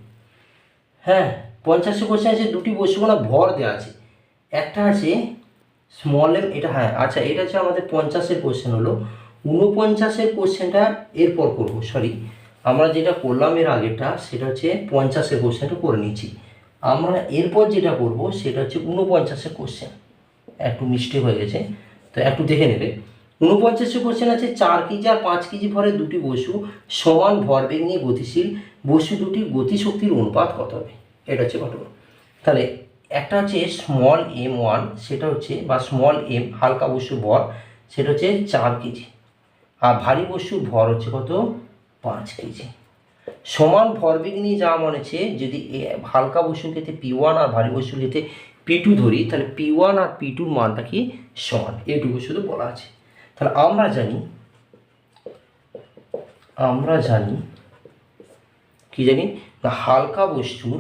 Speaker 1: হ্যাঁ 50-এর কোশ্চেন আছে, দুটি বস্তুকণা ভর দেওয়া আছে, একটা আছে স্মল এম, এটা হ্যাঁ আচ্ছা এটা হচ্ছে আমাদের 50-এর কোশ্চেন হলো। 49-এর কোশ্চেনটা এরপর করবো, সরি আমরা যেটা করলাম এর আগেরটা সেটা হচ্ছে 50-এর কোশ্চেনটা করে নিচ্ছি। আমরা এরপর যেটা করব সেটা হচ্ছে 49-এর কোশ্চেন। একটু মিস্টেক হয়ে গেছে, তো একটু দেখে নেবে। 49-এর কোশ্চেন আছে 4 কেজি আর 5 কেজি ভরের দুটি বস্তু সমান ভরবেগ নিয়ে গতিশীল, বস্তু দুটি গতিশক্তির অনুপাত কত হবে, এটা হচ্ছে ঘটনা। তাহলে একটা হচ্ছে স্মল m1, সেটা হচ্ছে বা স্মল m হালকা বস্তুর ভর সেটা হচ্ছে 4 কেজি, আর ভারী বস্তুর ভর হচ্ছে কত 5 কেজি। সমান ভরবেগ নিয়ে যাওয়া মনে হচ্ছে যদি হালকা বস্তুর ক্ষেত্রে P1 আর ভারী বস্তুর ক্ষেত্রে P2 ধরি, তাহলে P1 আর P2-র মানটা কি সমান, এইটুকু শুধু বলা আছে। তাহলে আমরা জানি কি জানি না, হালকা বস্তুর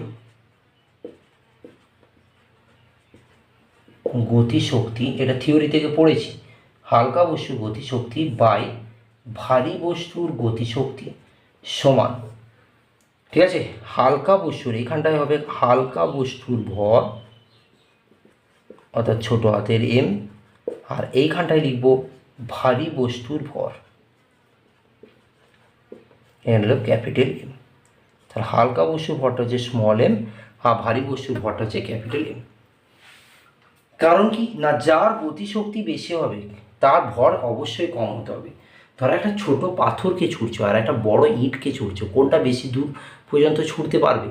Speaker 1: গতিশক্তি, এটা থিওরি থেকে পড়েছি, হালকা বস্তুর গতিশক্তি বাই ভারী বস্তুর গতিশক্তি সমান, ঠিক আছে, হালকা বস্তুর এখানটায় হবে হালকা বস্তুর ভর অর্থাৎ ছোট হাতের m, আর এইখানটায় লিখব ভারী বস্তুর ভর, এখানে হলো ক্যাপিটাল M। তাহলে হালকা বস্তুর ভরটা হচ্ছে স্মল m আর ভারী বস্তুর ভরটা হচ্ছে ক্যাপিটাল M। কারণ কি না, যার গতিশক্তি বেশি হবে তার ভর অবশ্যই কম হতে হবে। ধরো একটা ছোট পাথরকে ছুঁড়ছো আর একটা বড় ইঁটকে ছুঁড়ছো, কোনটা বেশি দূর পর্যন্ত ছুঁড়তে পারবে?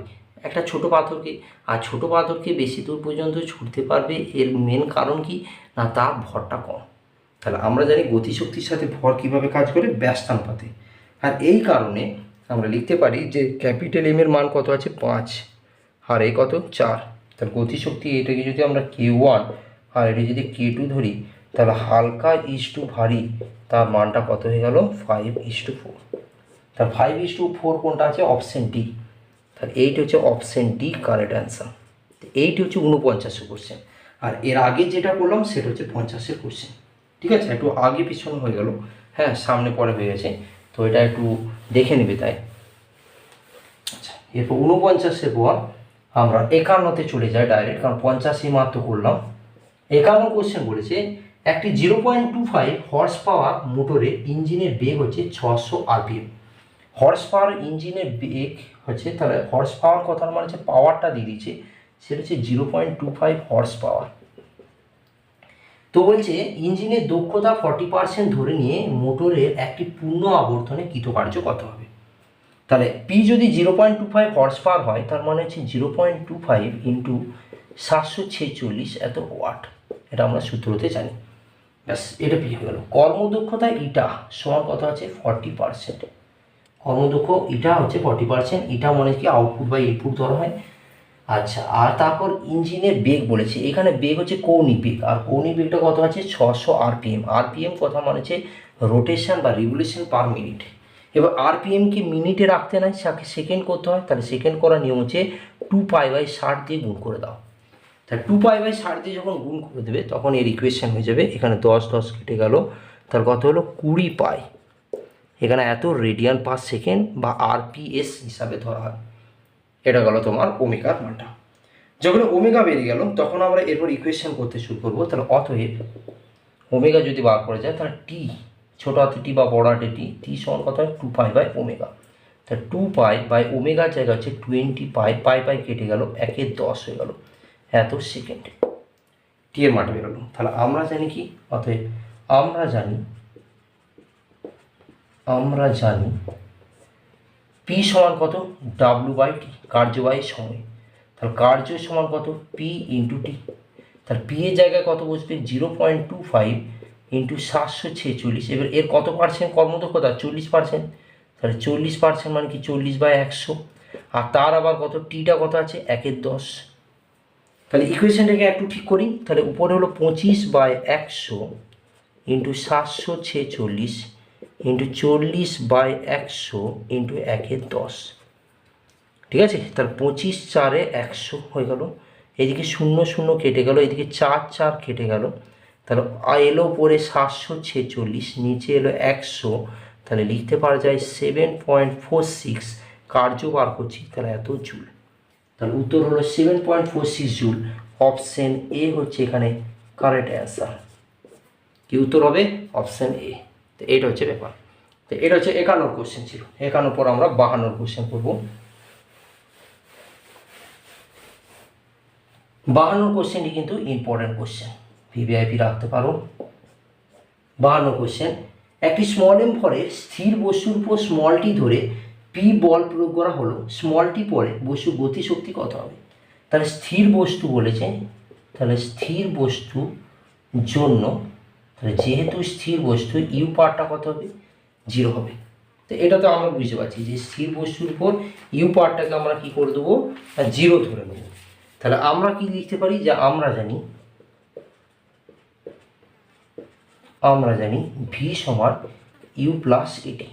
Speaker 1: একটা ছোট পাথরকে। আর ছোট পাথরকে বেশি দূর পর্যন্ত ছুঁড়তে পারবে, এর মেন কারণ কি না, তার ভরটা কম। তাহলে আমরা জানি গতিশক্তির সাথে ভর কিভাবে কাজ করে, ব্যস্তানুপাতে। আর এই কারণে আমরা লিখতে পারি যে ক্যাপিটাল M এর মান কত আছে 5 আর এই কত 4। তাহলে গতিশক্তি এটাকে যদি আমরা K1 আর এটা যদি K2 ধরি, তাহলে হালকা ইস্টু ভারী তার মানটা কত হয়ে গেল 5:4। তার 5:4 কোনটা আছে, অপশন ডি। তাহলে এইটা হচ্ছে অপশন ডি কারেক্ট অ্যান্সার। এইটি হচ্ছে 49-এর কোশ্চেন। আর এর আগে যেটা করলাম সেটা হচ্ছে 50-এর কোশ্চেন। ঠিক আছে, একটু আগে পিছনে হয়ে গেল, হ্যাঁ সামনে পরে হয়ে গেছে, তো এটা একটু দেখে নেবে তাই। আচ্ছা এরপর 49-এর পর আমরা 51-তে চলে যাই ডাইরেক্ট, কারণ 50-ই মাত্র করলাম। 51 কোশ্চেন বলেছে একটি 0.25 হর্স পাওয়ার মোটরের ইঞ্জিনের বেগ হচ্ছে 600 RPM। হর্স পাওয়ার ইঞ্জিনের বেগ হচ্ছে, তাহলে হর্স পাওয়ার কথার মানে হচ্ছে পাওয়ারটা দিয়ে দিচ্ছে, সেটা হচ্ছে 0.25 হর্স পাওয়ার। তো বলছে ইঞ্জিনের দক্ষতা 40% ধরে নিয়ে মোটরের একটি পূর্ণ আবর্তনে কৃতকার্য কত হবে। তাহলে পি যদি 0.25 হর্স পাওয়ার হয়, তার মানে হচ্ছে 0.25 ইন্টু 746 এত ওয়াট, এটা আমরা সূত্রতে জানি। ব্যাস এটা পি হয়ে গেল। কর্মদক্ষতা ইটা সমান কত আছে 40%। কর্মদক্ষ ইটা হচ্ছে 40%, ইটা মানে কি আউটপুট বা ইনপুট ধরা হয়। আচ্ছা আর তারপর ইঞ্জিনের বেগ বলেছে, এখানে বেগ হচ্ছে কৌণিক বেগ, আর কৌণিক বেগটা কত আছে 600 RPM। RPM কথা মানে হচ্ছে রোটেশন বা রিভলিউশন পার মিনিট। এবার RPMকে মিনিটে রাখতে নাই, সেকেন্ড করতে হয়, তাহলে সেকেন্ড করার নিয়ম হচ্ছে 2π/60 দিয়ে গুণ করে দাও। তাহলে 2π/60 দিয়ে যখন গুণ করে দেবে তখন এর ইকুয়েশন হয়ে যাবে, এখানে 10 কেটে গেল, তাহলে কত হলো 20π। এখানে এত রেডিয়ান পার সেকেন্ড বা RPS হিসাবে ধরা হয়। এটা গেল তোমার ওমেগার মানটা। যখন ওমেগা বেরিয়ে গেল তখন আমরা এরপর ইকুয়েশন করতে শুরু করবো। তাহলে অতএব ওমেগা যদি বার করা যায়, তাহলে টি ছোটো হাতে টি বা বড় হাতে টি সমান কত হয় 2π/ω। তাহলে 2π/ω জায়গা হচ্ছে 20π, পাই কেটে গেল, 1/10 হয়ে গেল এত সেকেন্ড। টি এর মানটা বেরোলো। তাহলে আমরা জানি কি, অতএব আমরা জানি পি সমান কত W/T, কার্যবাহী সময়। তাহলে কার্য সমান কত পি ইন্টু টি। তাহলে পি এর জায়গায় কত বসবে 0.25 ইন্টু 746। এবার এর কত পার্সেন্ট কর্মদক্ষতা 40%, তাহলে 40% মানে কি 40/100, আর তার আবার কত টিটা কত আছে 1/10। তাহলে ইকুয়েশনটাকে একটু ঠিক করি। তাহলে উপরে হলো 25/100 ইন্টু 746 ইন্টু 40/100 ইন্টু 1/10, ঠিক আছে। তাহলে 25×4=100 হয়ে গেল। এদিকে 0 0 কেটে গেল, এদিকে 4 4 কেটে গেল। তাহলে এলো উপরে 746, নিচে এলো 100। তাহলে লিখতে পারা যায় 7.46 কার্য বার করছি, তাহলে এত জুল। তাহলে উত্তর হলো 7.46 জুল। অপশন এ হচ্ছে এখানে কারেক্ট অ্যান্সার। কি উত্তর হবে? Option A. তো এইটা হচ্ছে ব্যাপার। তো এটা হচ্ছে 51 কোশ্চেন ছিল। 51 পর আমরা 52 কোশ্চেন করবো। 52 কোশ্চেনটি কিন্তু ইম্পর্টেন্ট কোশ্চেন, ভিভিআইপি রাখতে পারো। 52 কোশ্চেন, একটি স্মল এম ভরের স্থির বস্তুর উপর স্মল টি ধরে পি বল প্রয়োগ করা হলো, স্মল টি পরে বস্তুর গতিশক্তি কত হবে? তাহলে স্থির বস্তু বলেছে, তাহলে স্থির বস্তু জন্য, তাহলে যেহেতু স্থির বস্তু ইউ পার্টটা কত হবে? 0 হবে। তো এটা তো আমরা বুঝতে পারছি যে স্থির বস্তুর উপর ইউ পার্টটাকে আমরা কি করে দেবো? 0 ধরে নেব। তাহলে আমরা কি লিখতে পারি? যে আমরা জানি ভি সমান ইউ প্লাস এটি।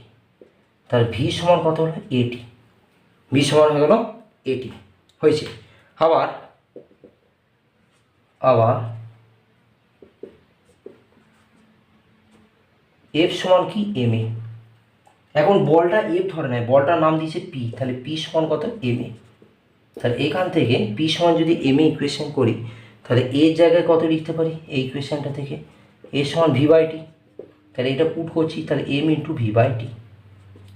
Speaker 1: তাহলে ভি সমান কত হলো? এটি। ভি সমান হয়ে গেল এটি, হয়েছে। আবার এফ সমান কি? M A. এখন বলটা এফ ধরে নেয়, বলটার নাম দিয়েছে পি, তাহলে পি সমান কত? M A. তাহলে এখান থেকে পি সমান যদি এম এ ইকুয়েশন করি, তাহলে এর জায়গায় কত লিখতে পারি? এই ইকুয়েশনটা থেকে এ সমান ভি বাই টি। তাহলে এটা পুট করছি, তাহলে M into V by T.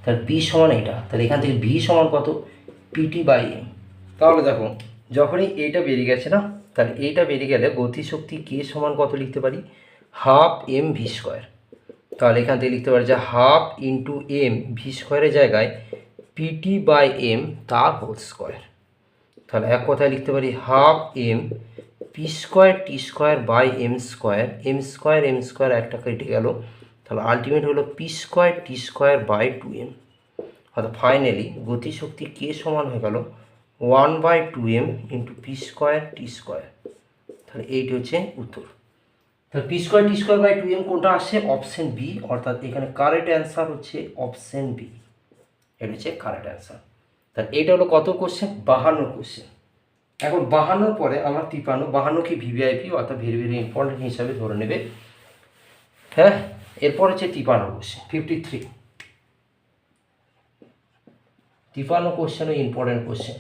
Speaker 1: তাহলে পি সমান এটা, তাহলে এখান থেকে ভি সমান কত? P T by M. তাহলে দেখো যখনই এইটা বেরিয়ে গেছে না, তাহলে এইটা বেরিয়ে গেলে গতিশক্তি কে সমান কত লিখতে পারি? Half M V square. তাহলে এখান থেকে লিখতে পারি যে হাফ ইন্টু এম ভি স্কোয়ারের জায়গায় পিটি বাই এম তার হোল স্কোয়ার। তাহলে এক কথায় লিখতে পারি half M P square T square by M square একটা কেটে গেল। তাহলে আলটিমেট হলো P square T square by 2m। অর্থাৎ ফাইনালি গতিশক্তি কে সমান হয়ে গেল 1/2m into P square T square. তাহলে এইটি হচ্ছে উত্তর। তাহলে P square T square by 2m কোনটা আসছে? Option B. অর্থাৎ এখানে কারেক্ট অ্যান্সার হচ্ছে অপশন বি। এটা হচ্ছে কারেক্ট অ্যান্সার। তাহলে এইটা হলো কত কোশ্চেন? 52 কোশ্চেন। এখন 52 পরে আমরা 53, 52 কি ভিভিআইপি অর্থাৎ ভেরি ভেরি ইম্পর্টেন্ট হিসাবে ধরে নেবে। হ্যাঁ, এরপর হচ্ছে 53 কোশ্চেন, 53। 53 কোশ্চেনও important question.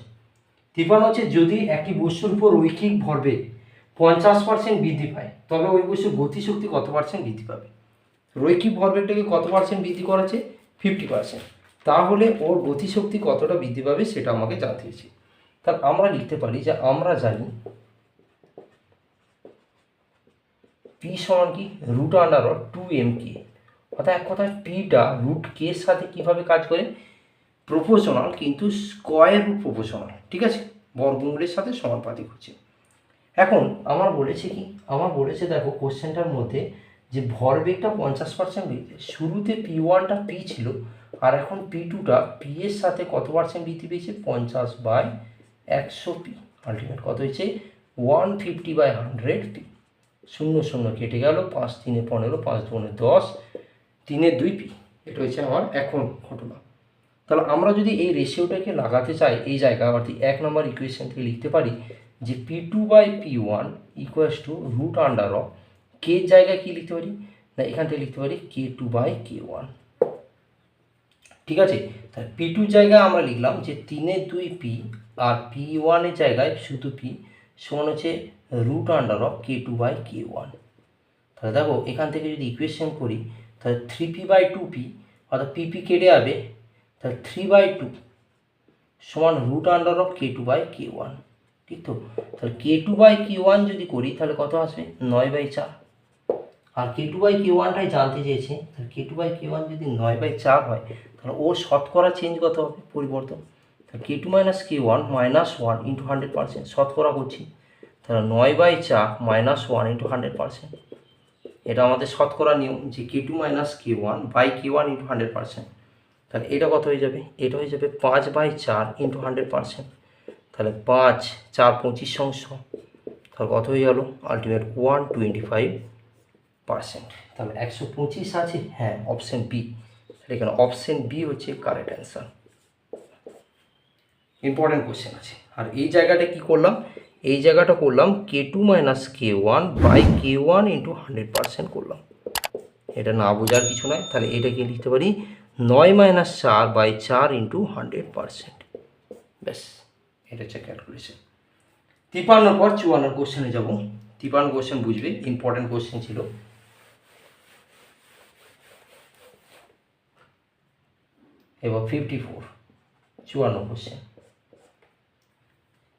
Speaker 1: 53 হচ্ছে যদি একটি বস্তুর উপর রৈখিক ভরবেগ 50% বৃদ্ধি পায়, তবে ওই বস্তুর গতিশক্তি কত পার্সেন্ট বৃদ্ধি পাবে? রৈখিক ভরবেগটাকে কত পার্সেন্ট বৃদ্ধি করাচ্ছে? 50%। তাহলে ওর গতিশক্তি কতটা বৃদ্ধি পাবে সেটা আমাকে জানতে হয়েছে। তাহলে আমরা লিখতে পারি যে আমরা জানি পি সমান কি? √2mk। অর্থাৎ এক কথায় পিটা √k এর সাথে কীভাবে কাজ করে? প্রপোর্শনাল, কিন্তু স্কোয়ার রুট প্রপোর্শনাল, ঠিক আছে, বর্গমূলের সাথে সমানুপাতিক হচ্ছে। এখন আমার বলেছে কি? আমার বলেছে দেখো কোশ্চেনটার মধ্যে যে ভরবেগটা 50% বৃদ্ধি। শুরুতে P1টা পি ছিল, আর এখন P2টা পি এর সাথে কত পার্সেন্ট বৃদ্ধি পেয়েছে? 50/100 পি। আলটিমেট কত হয়েছে? 150/100 পি। 0 0 কেটে গেল, 5 3 15, 5 2 10, 3 2 পি। এটা হচ্ছে আমার এখন ঘটনা। তাহলে আমরা যদি এই রেশিওটাকে লাগাতে চাই এই জায়গায়, অর্থাৎ 1 নম্বর ইকুয়েশন থেকে লিখতে পারি যে P2/P1 ইকুয়ালস টু কে জায়গায় কি লিখতে পারি? না, এখান থেকে লিখতে পারি K2/K1, ঠিক আছে। তাহলে P2 জায়গায় আমরা লিখলাম যে 3 2 পি, আর P1 এর জায়গায় শুধু পি সমান হচ্ছে √K2/K1। তাহলে দেখো এখান থেকে যদি ইকুয়েশন করি, তাহলে 3p/2p, অর্থাৎ পিপি কেটে যাবে, তাহলে 3/2 সমান √K2/K1, ঠিক তো। তাহলে K2/K1 যদি করি তাহলে কত আসবে? 9/4। আর K2/K1টাই জানতে চেয়েছে। তাহলে K2/K1 যদি 9/4 হয়, তাহলে ওর শতকরা চেঞ্জ কত হবে? পরিবর্তন। তাহলে K2 - K1 -1 ইন্টু 100%, শতকরা করছি। তাহলে 9/4 -1 ইন্টু 100%। এটা আমাদের শতকরা নিয়ম যে K2 - K1/K1 ইন্টু 100%। তাহলে এটা কত হয়ে যাবে, এটা হয়ে যাবে 5/4 ইন্টু 100%। তাহলে 5, 4, 25 তাহলে কত হয়ে গেল আলটিমেট 125%। তাহলে 125 আছে, হ্যাঁ অপশন বি। এখানে অপশন বি হচ্ছে কারেক্ট অ্যান্সার। ইম্পর্টেন্ট কোশ্চেন আছে। আর এই জায়গাটা কি করলাম, এই জায়গাটা করলাম K2 - K1 by K1 into 100% করলাম। এটা না বোঝার কিছু নয়। তাহলে এটাকে লিখতে পারি 9 - 4/4 ইন্টু 100%। ব্যাস, এটা হচ্ছে ক্যালকুলেশন। 53 পর 54 কোশ্চেনে যাব। 53 কোশ্চেন বুঝবে, ইম্পর্টেন্ট কোশ্চেন ছিল। এবার 54, 54 কোশ্চেন।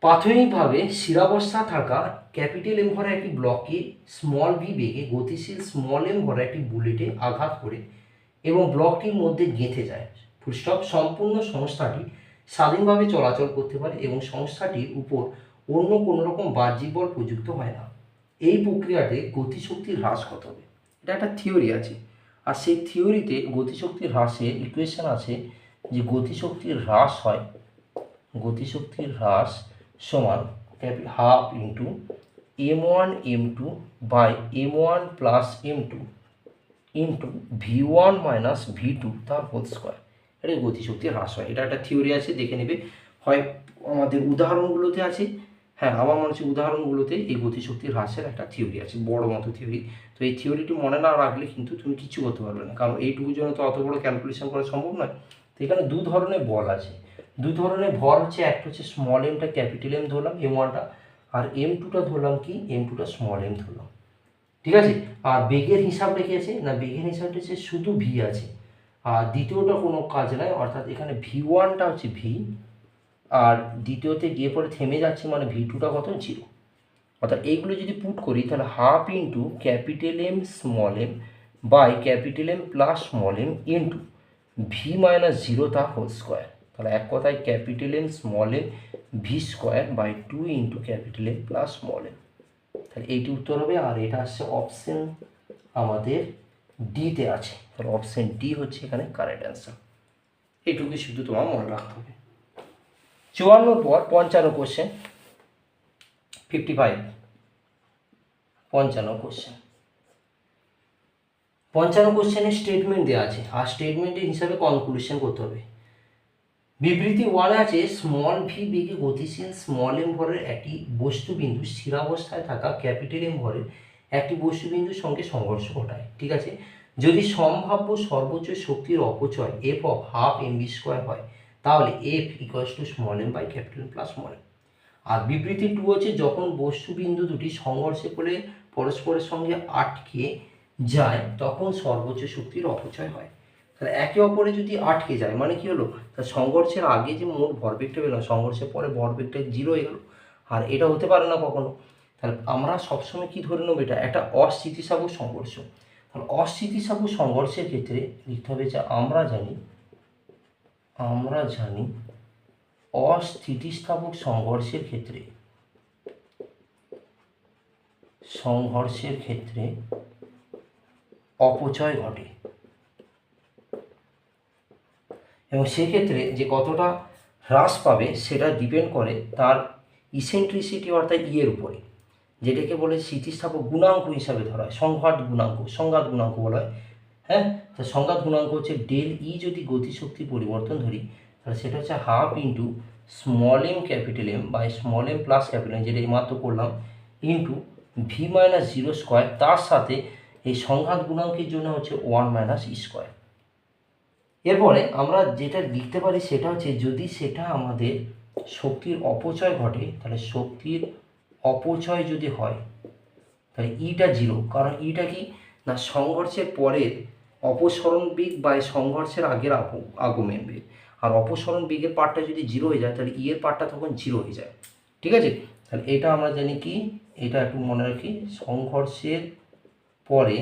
Speaker 1: প্রাথমিকভাবে স্থিরাবস্থা থাকা ক্যাপিটাল এম ভরা একটি ব্লকে স্মল ভি বেগে গতিশীল স্মল এম ভরা একটি বুলেটে আঘাত করে এবং ব্লকটির মধ্যে গেঁথে যায়। ফুলস্টপ। সম্পূর্ণ সংস্থাটি স্বাধীনভাবে চলাচল করতে পারে এবং সংস্থাটির উপর অন্য কোনো রকম বাহ্যিক বল প্রযুক্ত হয় না। এই প্রক্রিয়াতে গতিশক্তির হ্রাস কত হবে? এটা একটা থিওরি আছে, আর সেই থিওরিতে গতিশক্তির হ্রাসের ইকুয়েশন আছে যে গতিশক্তির হ্রাস হয়, গতিশক্তির হ্রাস সমান half into m1 m2 by m1 plus m2 into v1 minus v2 তার হোল স্কোয়ার। এটা গতিশক্তির হ্রাস হয়। এটা একটা থিওরি আছে, দেখে নেবে। হয় আমাদের উদাহরণগুলোতে আছে, হ্যাঁ আমার মনে হচ্ছে উদাহরণগুলোতে এই গতিশক্তির হ্রাসের একটা থিওরি আছে, বড় মতো থিওরি। তো এই থিওরিটি মনে না রাখলে কিন্তু তুমি কিছু করতে পারবে না, কারণ এইটুকুর জন্য তো অত বড় ক্যালকুলেশন করা সম্ভব নয়। তো এখানে দু ধরনের বল আছে, দু ধরনের ভর হচ্ছে, একটা হচ্ছে স্মল এমটা ক্যাপিটাল এম ধরলাম m1টা, আর m2টা ধরলাম কি, m2টা স্মল এম ধরলাম। ঠিক আছে। আর বেগের হিসাব রেখেছে না, বেগের হিসাবটা হচ্ছে শুধু ভি আছে, আর দ্বিতীয়টা কোনো কাজ নাই, অর্থাৎ এখানে v1টা হচ্ছে ভি, আর দ্বিতীয়তে গিয়ে পরে থেমে যাচ্ছে, মানে v2টা কত 0। অর্থাৎ এইগুলো যদি পুট করি তাহলে half into capital M small M by capital M plus small M into V minus 0 তার হোল স্কোয়ার। তাহলে এক কথায় capital M small M V square by 2 into capital M plus small M. তাহলে এইটি উত্তর হবে। আর এটা আসছে অপশন আমাদের ডিতে আছে। তাহলে অপশন ডি হচ্ছে এখানে কারেক্ট অ্যান্সার। এইটুকুই শুধু তোমার মনে রাখতে হবে। 54 পর 55 কোশ্চেন। 55, 55 কোশ্চেন। 55 কোশ্চেনের স্টেটমেন্ট দেওয়া আছে, আর স্টেটমেন্টের হিসাবে কনক্লুশন করতে হবে। বিবৃতি 1 আছে স্মল ভি বেগে গতিশীল স্মল এম ভরের একটি বস্তুবিন্দু স্থিরাবস্থায় থাকা ক্যাপিটাল এম ভরের একটি বস্তুবিন্দুর সঙ্গে সংঘর্ষ ঘটায়। ঠিক আছে। যদি সম্ভাব্য সর্বোচ্চ শক্তির অপচয় F of half M V square হয়, তাহলে F equals to small M by capital M plus small M. আর বিবৃতি 2 হচ্ছে যখন বস্তুবিন্দু দুটি সংঘর্ষে ফলে পরস্পরের সঙ্গে আটকে যায় তখন সর্বোচ্চ শক্তির অপচয় হয়। তাহলে একে অপরে যদি আটকে যায় মানে কি হলো, তা সংঘর্ষের আগে যে মোট ভরবেগটা পেলাম, সংঘর্ষের পরে ভরবেগটা 0 হয়ে গেল, আর এটা হতে পারে না কখনো। তাহলে আমরা সবসময় কি ধরে নেবো, এটা একটা অস্থিতিস্থাপক সংঘর্ষ। তাহলে অস্থিতিস্থাপক সংঘর্ষের ক্ষেত্রে লিখতে হবে যে আমরা জানি অস্থিতিস্থাপক সংঘর্ষের ক্ষেত্রে অপচয় ঘটে, এবং সেক্ষেত্রে যে কতটা হ্রাস পাবে সেটা ডিপেন্ড করে তার ইসেন্ট্রিসিটি অর্থাৎ এর উপরে, যেটাকে বলে স্থিতিস্থাপক গুণাঙ্ক হিসাবে ধরা হয়, সংঘাত গুণাঙ্ক বলা হয়। হ্যাঁ, তো সংঘাত গুণাঙ্ক হচ্ছে ডেল ই। যদি গতিশক্তির পরিবর্তন ধরি তাহলে সেটা হচ্ছে half into small M capital M by small M plus capital M, যেটা এইমাত্র করলাম, ইন্টু ভি মাইনাস 0 স্কোয়ার, তার সাথে এই সংঘাত গুণাঙ্কের জন্য হচ্ছে 1 মাইনাস ই স্কোয়ার। এরপরে আমরা যেটা লিখতে পারি সেটা হচ্ছে যদি সেটা আমাদের শক্তির অপচয় ঘটে, তাহলে শক্তির অপচয় যদি হয় তাহলে ইটা 0। কারণ ইটা কি না, সংঘর্ষের পরের অপসরণ বেগ বা সংঘর্ষের আগের আগমন বেগ, আর অপসরণ বেগের পার্টটা যদি 0 হয়ে যায় তাহলে এর পার্টটা তখন 0 হয়ে যায়। ঠিক আছে। তাহলে এটা আমরা জানি কি, এটা একটু মনে রাখি, সংঘর্ষের পরে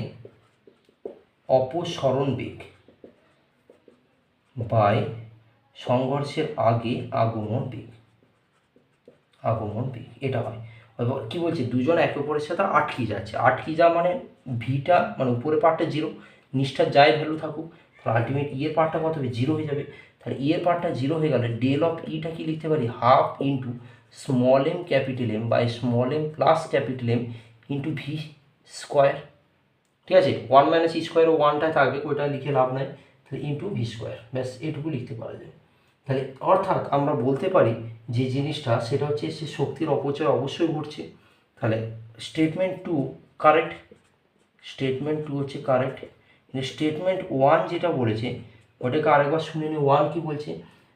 Speaker 1: অপসরণ বেগ বাই সংঘর্ষের আগে আগমন বেগ, এটা হয়। এবার কী বলছে, দুজন একে অপরের সাথে আটকে যাচ্ছে, আটকে যাওয়া মানে ভিটা মানে উপরে পার্টটা 0, নিচটা যাই ভ্যালু থাকুক, তাহলে আলটিমেট ই এর পার্টটা কত হবে, জিরো হয়ে যাবে। তাহলে ই এর পার্টটা জিরো হয়ে গেলে ডেল অফ ইটা কি লিখতে পারি, half into small M capital M by small M plus capital M into V square. ঠিক আছে, ওয়ান মাইনাস ই স্কোয়ার ও ওয়ানটা থাকবে, ওইটা লিখে লাভ নাই, তাহলে ইন্টু ভি স্কোয়ার, ব্যাস এটুকু লিখতে পারা যায়। তাহলে অর্থাৎ আমরা বলতে পারি যে জিনিসটা সেটা হচ্ছে সে শক্তির অপচয় অবশ্যই ঘটছে। তাহলে statement two correct, statement two হচ্ছে কারেক্ট। স্টেটমেন্ট ওয়ান যেটা বলেছে ওটাকে আরেকবার শুনে নিই। ওয়ান কি বলছে,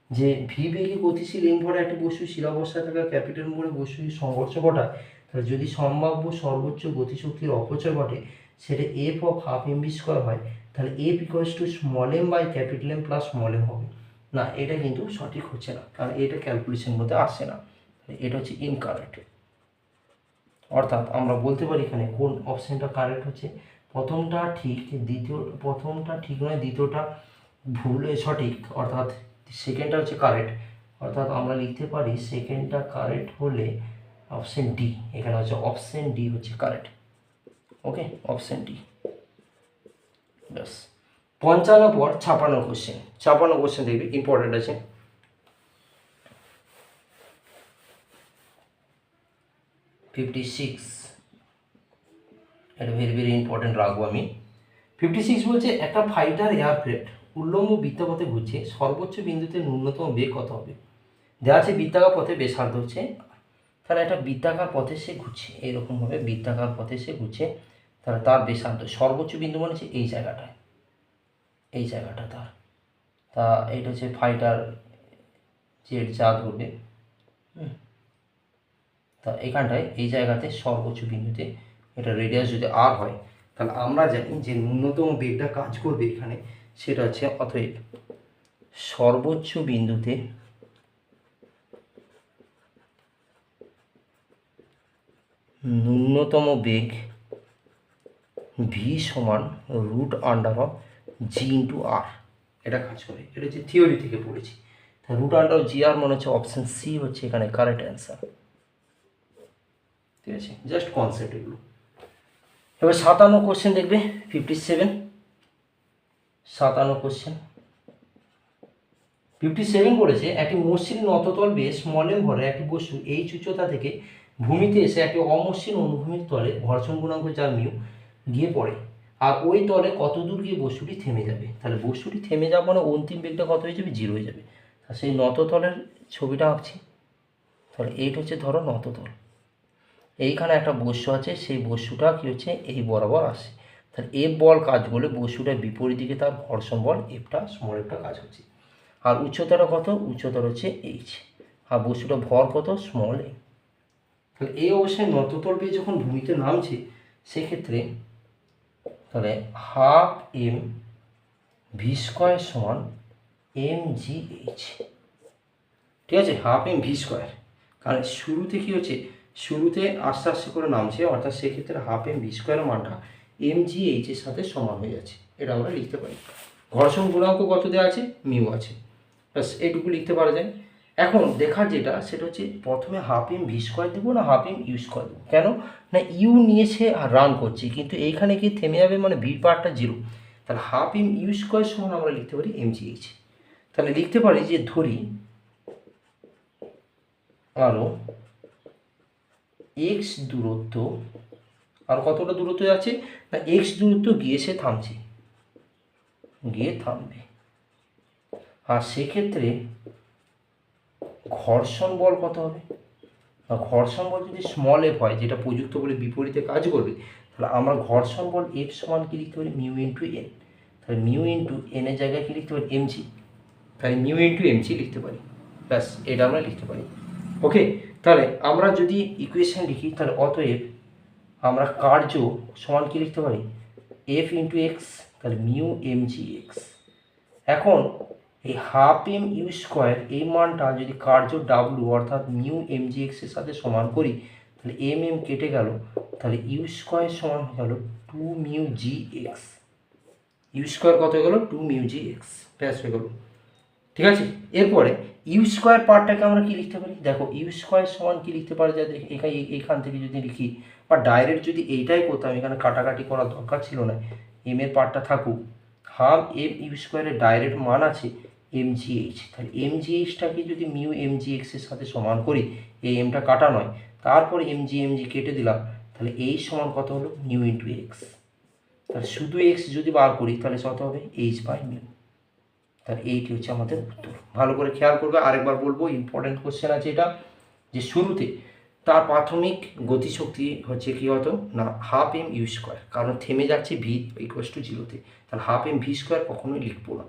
Speaker 1: যে ভি বেগে গতিশীল এম ভরে একটি বস্তু শিলাবস্থায় থাকা ক্যাপিটাল মোড়ে বস্তুটির সংঘর্ষ ঘটায়, তাহলে যদি সম্ভাব্য সর্বোচ্চ গতিশক্তির অপচয় ঘটে সেটা F of half M V square হয়, তাহলে F equals to small M by capital M plus small M হবে। না, এটা কিন্তু সঠিক হচ্ছে না, কারণ এটা ক্যালকুলেশন মধ্যে আসে না, এটা হচ্ছে ইনকারেক্ট। অর্থাৎ আমরা বলতে পারি এখানে কোন অপশানটা কারেক্ট হচ্ছে, প্রথমটা ঠিক, প্রথমটা ঠিক নয়, দ্বিতীয়টা ভুল সঠিক, অর্থাৎ সেকেন্ডটা হচ্ছে কারেক্ট। অর্থাৎ আমরা লিখতে পারি সেকেন্ডটা কারেক্ট হলে অপশান ডি, এখানে হচ্ছে অপশান ডি হচ্ছে কারেক্ট। ওকে, অপশান ডি। ব্যাস 55 পর 56 কোশ্চেন, 56 কোশ্চেন দেখবে ইম্পর্টেন্ট আছে। এটা ভেরি ভেরি ইম্পর্টেন্ট রাখবো আমি। 56 বলছে একটা ফাইটার এয়ারক্রাফট উল্লম্ব বৃত্তপথে ঘুরছে, সর্বোচ্চ বিন্দুতে ন্যূনতম বেগ কত হবে। দেওয়া আছে বৃত্তাকার পথে ব্যাসার্ধ হচ্ছে, তাহলে একটা বৃত্তাকার পথে সে ঘুরছে, এইরকমভাবে বৃত্তাকার পথে সে ঘুরছে, তাহলে তার ব্যাসার্ধ সর্বোচ্চ বিন্দু মানে হচ্ছে এই জায়গাটায়, এই জায়গাটা তার, তা এইটা হচ্ছে ফাইটার জেট যা ধরবে, তা এখানটায় এই জায়গাতে সর্বোচ্চ বিন্দুতে, এটা রেডিয়াস যদি আর হয় তাহলে আমরা জানি যে ন্যূনতম বেগটা কাজ করবে এখানে, সেটা হচ্ছে অতএব সর্বোচ্চ বিন্দুতে ন্যূনতম বেগ ভি সমান root under of G into R, এটা কাজ করে, এটা হচ্ছে থিওরি থেকে পড়েছি। তা root under of G R মনে হচ্ছে অপশান সি হচ্ছে এখানে কারেক্ট অ্যান্সার। ঠিক আছে, জাস্ট কনসেপ্ট এগুলো। এবার 57 কোশ্চেন দেখবে, 57 কোশ্চেন। 57 বলেছে একটি মসৃণ নততল বেশ স্মল এম ভরে একটি বস্তু এই উচ্চতা থেকে ভূমিতে এসে একটি অমসৃণ অনুভূমিক তলে ঘর্ষণ গুণাঙ্ক যার মিউ গিয়ে পড়ে, আর ওই তলে কত দূর গিয়ে বস্তুটি থেমে যাবে। তাহলে বস্তুটি থেমে যাবে মানে অন্তিম বেগটা কত হয়ে যাবে, জিরো হয়ে যাবে। আর সেই নততলের ছবিটা আঁকছি, তাহলে এইটা হচ্ছে ধরো নততল, এইখানে একটা বস্তু আছে, সেই বস্তুটা কী হচ্ছে এই বরাবর আসে, তাহলে এফ বল কাজ করলে বস্তুটার বিপরীত দিকে তার ঘর্ষণ বল এফটা স্মল এফটা কাজ হচ্ছে। আর উচ্চতাটা কত, উচ্চতার হচ্ছে এইচ, আর বস্তুটা ভর কত, স্মল এম। তাহলে এই অবস্থায় নততল বেয়ে যখন ভূমিতে নামছে সেক্ষেত্রে তাহলে হাফ এম ভি স্কোয়ার সমান এম জি এইচ। ঠিক আছে, হাফ এম ভি স্কোয়ার, কারণ শুরুতে কী হচ্ছে, শুরুতে আস্তে আস্তে করে নামছে, অর্থাৎ সেক্ষেত্রে হাফ এম ভি স্কোয়ারের মানটা এম জি এইচের সাথে সমান হয়ে যাচ্ছে, এটা আমরা লিখতে পারি। ঘর্ষণ গুণাঙ্ক কত দেওয়া আছে, মিউ আছে, ব্যাস এইটুকু লিখতে পারা যায়। এখন দেখার যেটা সেটা হচ্ছে প্রথমে হাফ এম ভি স্কোয়ার দেবো না হাফ এম ইউ স্কোয়ার দেবো, কেন না ইউ নিয়েছে আর রান করছে, কিন্তু এইখানে কি থেমে যাবে মানে ভি পার্টটা জিরো, তাহলে হাফ এম ইউ স্কোয়ার সমান আমরা লিখতে পারি এম জি এইচ। তাহলে লিখতে পারি যে ধরি আরও এক্স দূরত্ব, আর কতটা দূরত্ব যাচ্ছে না এক্স দূরত্ব গিয়ে সে থামছে, গিয়ে থামবে, আর সেক্ষেত্রে ঘর্ষণ বল কত হবে, ঘর্ষণ বল যদি স্মল এফ হয় যেটা প্রযুক্ত বলে বিপরীতে কাজ করবে, তাহলে আমরা ঘর্ষণ বল এফ সমান কি লিখতে পারি, মিউ ইন্টু এন, তাহলে মিউ ইন্টু এনের জায়গায় কি লিখতে পারি, এমজি, তাহলে মিউ ইন্টু এমজি লিখতে পারি, ব্যাস এটা আমরা লিখতে পারি। ওকে, তাহলে আমরা যদি ইকুয়েশন লিখি তাহলে অতএব আমরা কার্য সমান কি লিখতে পারি, এফ ইন্টু এক্স, তাহলে মিউ এম জি এক্স। এখন এই হাফ এম ইউ স্কোয়ার এই মানটা যদি কার্য ডাব্লু অর্থাৎ মিউ এম জি এক্সের সাথে সমান করি, তাহলে এম এম কেটে গেল, তাহলে ইউ স্কোয়ার সমান হয়ে গেল two mu G X, U square কত হয়ে গেল, টু মিউ জি এক্স, ব্যাস হয়ে গেল। ঠিক আছে, এরপরে ইউ স্কোয়ার পার্টটাকে আমরা কি লিখতে পারি, দেখো ইউ স্কোয়ার সমান কি লিখতে পারি, যাদের এইখান থেকে যদি লিখি বা ডাইরেক্ট যদি এইটাই করতাম, এখানে কাটাকাটি করার দরকার ছিল না, এম এর পার্টটা থাকুক, হাফ এম ইউ স্কোয়ারের ডাইরেক্ট মান আছে mgh, তাহলে mgh-টাকে যদি মিউ mgx এর সাথে সমান করি, এই এমটা কাটা নয়, তারপর mg কেটে দিলাম, তাহলে এই সমান কত হলো মিউ ইন্টু এক্স। তাহলে শুধু এক্স যদি বার করি তাহলে কত হবে এইচ বাই মিউ। তাহলে এইটি হচ্ছে আমাদের উত্তর। ভালো করে খেয়াল করবে, আরেকবার বলবো, ইম্পর্টেন্ট কোশ্চেন আছে এটা, যে শুরুতে তার প্রাথমিক গতিশক্তি হচ্ছে কি হতো না হাফ এম ইউ স্কোয়ার, কারণ থেমে যাচ্ছে ভি ইকুয়ালস টু জিরোতে, তাহলে হাফ এম ভি স্কোয়ার কখনোই লিখবো না,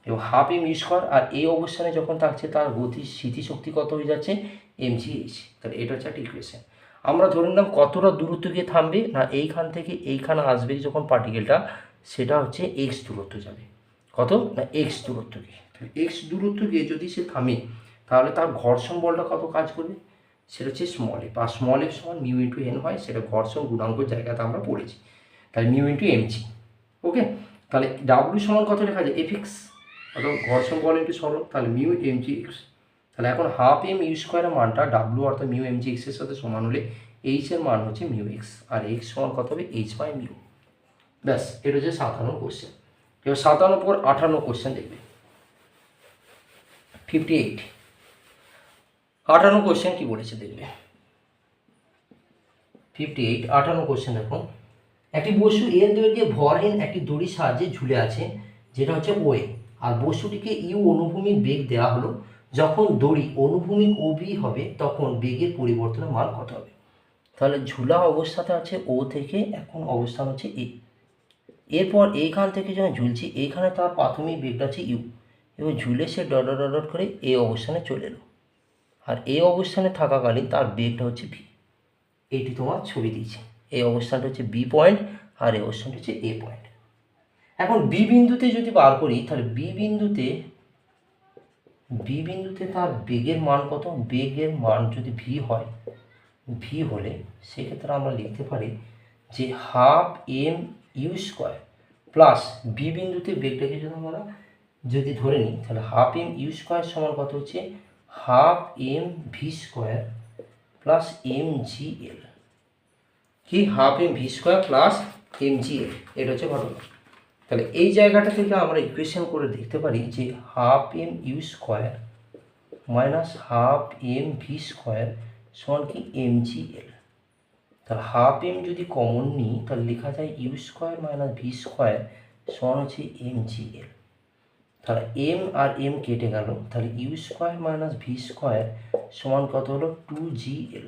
Speaker 1: এবং হাফ এম ইউ স্কোয়ার আর এই অবস্থানে যখন থাকছে তার গতি স্থিতিশক্তি কত হয়ে যাচ্ছে mgh। তাহলে এটা হচ্ছে একটা ইকুয়েশন। আমরা ধরে নিলাম কতটা দূরত্ব গিয়ে থামবে না, এইখান থেকে এইখানে আসবে যখন পার্টিকেলটা, সেটা হচ্ছে এক্স দূরত্ব যাবে, কত না এক্স দূরত্ব গিয়ে। তাহলে এক্স দূরত্ব গিয়ে যদি সে থামে তাহলে তার ঘর্ষণ বলটা কত কাজ করবে, সেটা হচ্ছে স্মল এফ, আর স্মল এফ সমান মিউ ইন্টু এন হয়, সেটা ঘর্ষণ গুণাঙ্ক জায়গাতে আমরা পড়েছি, তাহলে মিউ ইন্টু এমজি। ওকে, তাহলে ডাব্লিউ সমান কত লেখা যায় এফ এক্স, অর্থাৎ ঘর্ষণ বল ইন্টু সরণ, তাহলে মিউ এমজি এক্স। তাহলে এখন হাফ এম ইউ স্কোয়ারের মানটা ডাব্লিউ অর্থাৎ মিউ এমজি এক্সের সাথে সমান হলে এইচ এর মান হচ্ছে মিউ এক্স, আর এক্স সমান কত হবে এইচ বাই মিউ। ব্যাস, এটা হচ্ছে 57 কোশ্চেন। এবার 57 পর 58 কোশ্চেন দেখবে। 58 58 কোশ্চেন কি বলেছে দেখবে। 58 58 কোশ্চেন দেখো, একটি বস্তু এর দৈর্ঘ্যে ভরহীন একটি দড়ির সাহায্যে ঝুলে আছে, যেটা হচ্ছে ওয়ে, আর বস্তুটিকে ইউ অনুভূমিক বেগ দেওয়া হলো, যখন দড়ি অনুভূমিক ওবি হবে তখন বেগের পরিবর্তনের মান কত হবে। তাহলে ঝুলা অবস্থাতে আছে ও থেকে, এখন অবস্থান হচ্ছে এ, এরপর এইখান থেকে যখন ঝুলছি এইখানে তার প্রাথমিক বেগটা হচ্ছে ইউ, এবং ঝুলে সে ডট ডট ডট করে এই অবস্থানে চলে এলো, আর এই অবস্থানে থাকাকালীন তার বেগটা হচ্ছে ভি। এইটি তোমার ছবি দিয়েছে, এই অবস্থানটা হচ্ছে বি পয়েন্ট আর এই অবস্থানটা হচ্ছে এ পয়েন্ট। এখন বি বিন্দুতে যদি বার করি তাহলে বি বিন্দুতে তার বেগের মান কত, বেগের মান যদি ভি হয়, ভি হলে সেক্ষেত্রে আমরা লিখতে পারি যে half M U square plus B বিন্দুতে বেগটাকে যদি ধরে নিই তাহলে হাফ এম ইউ স্কোয়ার সমান কত হচ্ছে half M V square plus M G L, কি half M V square plus M G L, এটা হচ্ছে ঘটনা। তাহলে এই জায়গাটা থেকে আমরা ইকুয়েশন করে দেখতে পারি যে half M U square minus half M V square সমান কি এম জি এল। তাহলে হাফ এম যদি কমন নিই তাহলে লেখা যায় U square minus V square সমান হচ্ছে এম জি এল। তাহলে এম আর এম কেটে গেল, তাহলে U square minus V square সমান কত হলো two G L,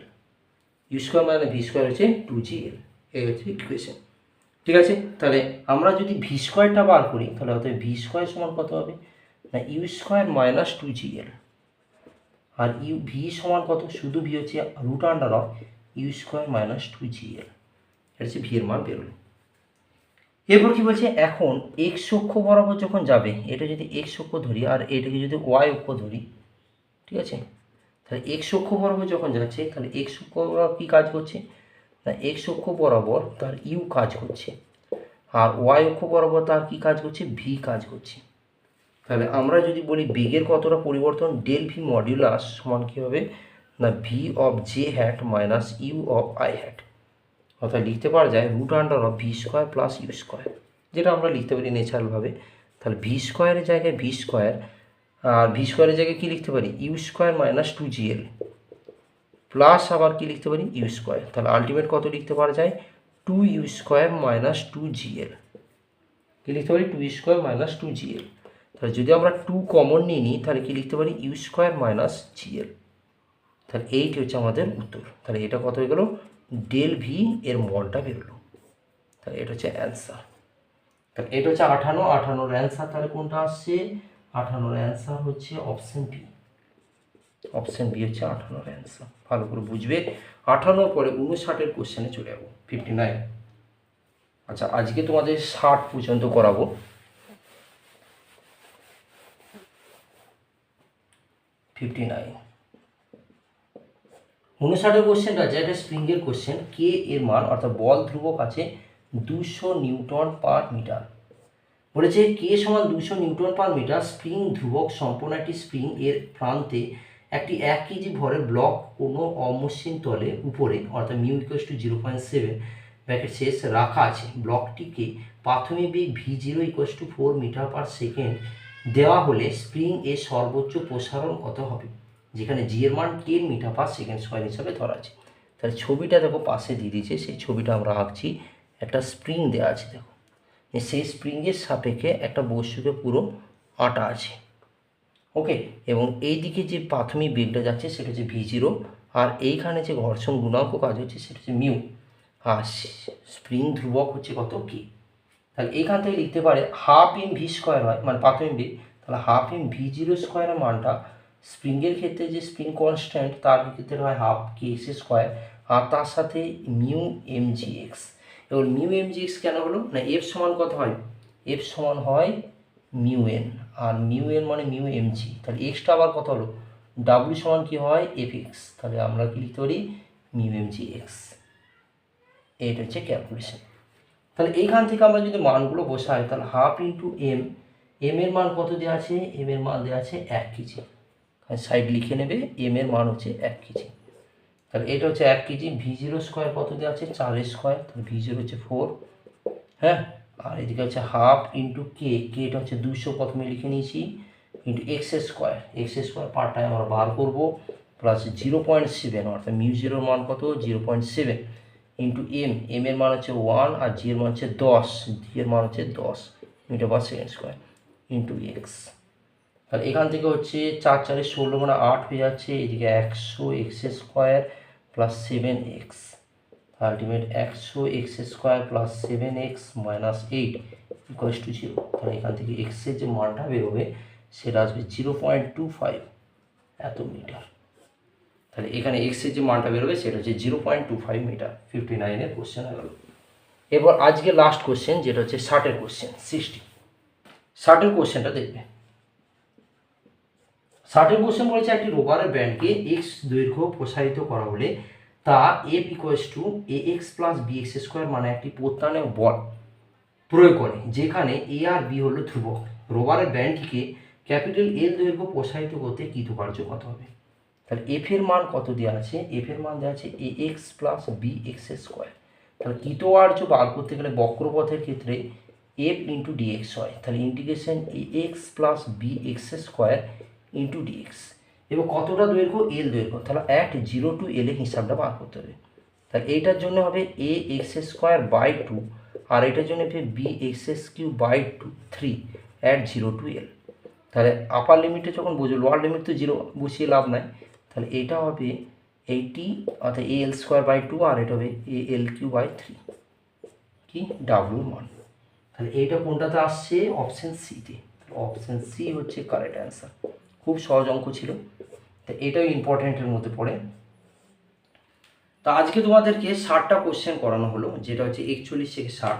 Speaker 1: U square minus V square হচ্ছে টু জি এল, এই হচ্ছে ইকুয়েশন। ঠিক আছে, তাহলে আমরা যদি ভি স্কোয়ারটা বার করি তাহলে অতএব ভি স্কোয়ার সমান কত হবে না U square minus two G L, আর ইউ ভি সমান কত, শুধু ভি হচ্ছে root under of U square minus two G L, এটা হচ্ছে ভি এর মান বেরোলো। এরপর কি বলছে, এখন এক্স অক্ষ বরাবর যখন যাবে, এটা যদি এক্স অক্ষ ধরি আর এটাকে যদি ওয়াই অক্ষ ধরি, ঠিক আছে, তাহলে এক্স অক্ষ বরাবর যখন যাচ্ছে তাহলে এক্স অক্ষ বরাবর কী কাজ করছে না এক্স অক্ষ বরাবর তার ইউ কাজ করছে, আর ওয়াই অক্ষ বরাবর তার কী কাজ করছে ভি কাজ করছে। তাহলে আমরা যদি বলি বেগের কতটা পরিবর্তন, ডেল ভি মডিউলাস সমান কী হবে না V of J hat minus U of I hat, অর্থাৎ লিখতে পারা যায় root under of V square plus U square, যেটা আমরা লিখতে পারি ন্যাচারালভাবে। তাহলে ভি স্কোয়ারের জায়গায় ভি স্কোয়ার, আর ভি স্কোয়ারের জায়গায় কী লিখতে পারি U square minus two G L plus আবার কী লিখতে পারি ইউ স্কোয়ার, তাহলে আলটিমেট কত লিখতে পারা যায় two U square minus two G L, কী লিখতে পারি two U square minus two G L. তাহলে যদি আমরা টু কমন নিয়ে নিই তাহলে কী লিখতে পারি ইউ স্কোয়ার মাইনাস জি এল। তাহলে এইটি হচ্ছে আমাদের উত্তর। তাহলে এটা কত হয়ে গেল ডেল ভি এর মলটা বেরোলো, তাহলে এটা হচ্ছে অ্যান্সার। তাহলে এটা হচ্ছে 58 অ্যান্সার। তাহলে কোনটা আসছে 58 অ্যান্সার হচ্ছে অপশন বি, অপশন বি হচ্ছে 58 অ্যান্সার। ভালো করে বুঝবে। 58 পরে 59 কোশ্চেনে চলে যাবো 59। আচ্ছা, আজকে তোমাদের 60 পর্যন্ত করাবো। 59 59 কোশ্চেনটা যেটা স্প্রিংয়ের কোশ্চেন, কে এর মান অর্থাৎ বল ধ্রুবক আছে 200 নিউটন পার মিটার। বলেছে কে সমান 200 নিউটন পার মিটার, স্প্রিং ধ্রুবক সম্পূর্ণ একটি স্প্রিং এর প্রান্তে একটি 1 কেজি ভরের ব্লক কোনো অমসৃণ তলে উপরে অর্থাৎ মিউ ইকুয়ালস টু 0.7 ব্র্যাকেট শেষ রাখা আছে ব্লকটিকে প্রাথমিক বেগ v0 = 4 মিটার পার সেকেন্ড দেওয়া হলে স্প্রিং এর সর্বোচ্চ প্রসারণ কত হবে, যেখানে জি এর মান 10 মিটার পার সেকেন্ড স্কোয়ার হিসাবে ধরা আছে। তাহলে ছবিটা দেখো পাশে দিয়ে দিয়েছে, সেই ছবিটা আমরা আঁকছি। একটা স্প্রিং দেওয়া আছে দেখো, সেই স্প্রিংয়ের সাপেক্ষে একটা বস্তুকে পুরো আটা আছে, ওকে। এবং এই দিকে যে প্রাথমিক বেগটা যাচ্ছে সেটা হচ্ছে v0, আর এইখানে যে ঘর্ষণ গুণাঙ্ক কাজ হচ্ছে সেটা হচ্ছে মিউ, আর স্প্রিং ধ্রুবক হচ্ছে কত কি। তাহলে এইখান থেকে লিখতে পারে হাফ ইন ভি স্কোয়ার হয়, মানে প্রাথমিক বেগ, তাহলে হাফ ইন v0 স্কোয়ারের মানটা স্প্রিংয়ের ক্ষেত্রে যে স্প্রিং কনস্ট্যান্ট তার ক্ষেত্রে হয় হাফ কে এক্স স্কোয়ার, আর তার সাথে মিউ এম জি এক্স। এবার মিউ এম জি এক্স কেন হলো না, এফ সমান কত হয়, এফ সমান হয় মিউ এন, আর মিউ এন মানে মিউ এম জি, তাহলে এক্সটা আবার কত হলো, ডাব্লিউ সমান কি হয় এফ এক্স, তাহলে আমরা কি লিখতে পারি মিউ এম জি এক্স। এইটা হচ্ছে ক্যালকুলেশন। তাহলে এইখান থেকে আমরা যদি মানগুলো বসাই তাহলে হাফ ইন্টু এম, এম এর মান কত দেওয়া আছে, এম এর মান দেওয়া আছে 1 কেজি, সাইড লিখে নেবে, এম এর মান হচ্ছে 1 কেজি। তাহলে এটা হচ্ছে 1 কেজি, v0 স্কোয়ার কত দেওয়া আছে 4 স্কোয়ার, তাহলে v0 হচ্ছে 4, হ্যাঁ। আর এদিকে হচ্ছে হাফ ইন্টু কে, কে এটা হচ্ছে 200 প্রথমে লিখে নিয়েছি, ইন্টু এক্স স্কোয়ার পার্টটায় আমরা বার করবো, প্লাস 0.7, অর্থাৎ মিউ0 মান কত 0.7, ইন্টু এম, এম এর মান হচ্ছে 1, আর জি এর মান হচ্ছে 10, জি এর মান হচ্ছে 10 metre per second square, into X. তাহলে এখান থেকে হচ্ছে 4 4 16 মানে 8 হয়ে যাচ্ছে, এদিকে 100 x square plus 7x, ultimate 100 x square plus 7x minus 8 equals to 0। তাহলে এখান থেকে এক্সের যে মানটা বেরোবে সেটা আসবে 0.25 এত মিটার। তাহলে এখানে এক্সের যে মানটা বেরোবে সেটা হচ্ছে 0.25 মিটার। 59-এর কোশ্চেন হয়ে গেল। এবার আজকে লাস্ট কোশ্চেন যেটা হচ্ছে 60-এর কোশ্চেন, 60-এর কোশ্চেনটা দেখবে। 60-এর কোশ্চেন বলেছে একটি রবারের ব্যান্ডকে এক্স দৈর্ঘ্য প্রসারিত করা হলে তা F equals to A X plus B X square, মানে একটি প্রত্যানের বল প্রয়োগ করে যেখানে এ আর বি হলো ধ্রুবক। রবারের ব্যান্ডটিকে ক্যাপিটাল এল দৈর্ঘ্য প্রসারিত করতে কৃতকার্য কত হবে। তাহলে এফ এর মান কত দেওয়া আছে, এফ এর মান দেওয়া আছে A X plus B X square. তাহলে কৃতকার্য বার করতে গেলে বক্রপথের ক্ষেত্রে এফ ইন্টু ডিএক্স হয়, তাহলে integration A X plus B X square into DX. এবং কতটা দৈর্ঘ্য, এল দৈর্ঘ্য, তাহলে অ্যাট 0 to l এর হিসাবটা বার করতে হবে। তাহলে এইটার জন্য হবে এ এক্স স্কোয়ার বাই 2, আর এটার জন্য হবে B X cube by 2 3 at 0 to l। তাহলে আপার লিমিটে যখন বুঝবো, লোয়ার লিমিট তো 0 বসিয়ে লাভ নাই, তাহলে এইটা হবে 80, অর্থাৎ এ এল স্কোয়ার বাই 2, আর এটা হবে এ এল কিউ বাই 3, কি ডাব্লিউর মান। তাহলে এইটা কোনটাতে আসছে, অপশান সিতে। অপশান সি হচ্ছে কারেক্ট অ্যান্সার। খুব সহজ অঙ্ক ছিল, তো এটাও ইম্পর্টেন্টের মধ্যে পড়ে। তা আজকে তোমাদেরকে 60টা কোশ্চেন করানো হলো, যেটা হচ্ছে 41 থেকে 60।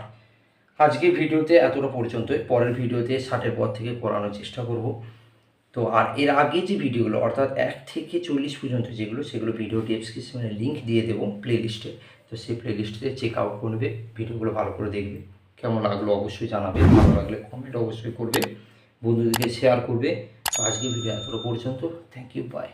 Speaker 1: আজকে ভিডিওতে এতটা পর্যন্তই, পরের ভিডিওতে 60-এর পর থেকে করানোর চেষ্টা করব। তো আর এর আগে যে ভিডিওগুলো অর্থাৎ 1 থেকে 40 পর্যন্ত যেগুলো, সেগুলো ভিডিও ডেসক্রিপশনে লিঙ্ক দিয়ে দেবো প্লেলিস্টে, তো সেই প্লেলিস্টে চেক আউট করবে, ভিডিওগুলো ভালো করে দেখবে। কেমন লাগলো অবশ্যই জানাবে, ভালো লাগলে কমেন্ট অবশ্যই করবে, বন্ধুদেরকে শেয়ার করবে। আজকে ভিডিও এতটা পর্যন্ত, থ্যাংক ইউ, বাই।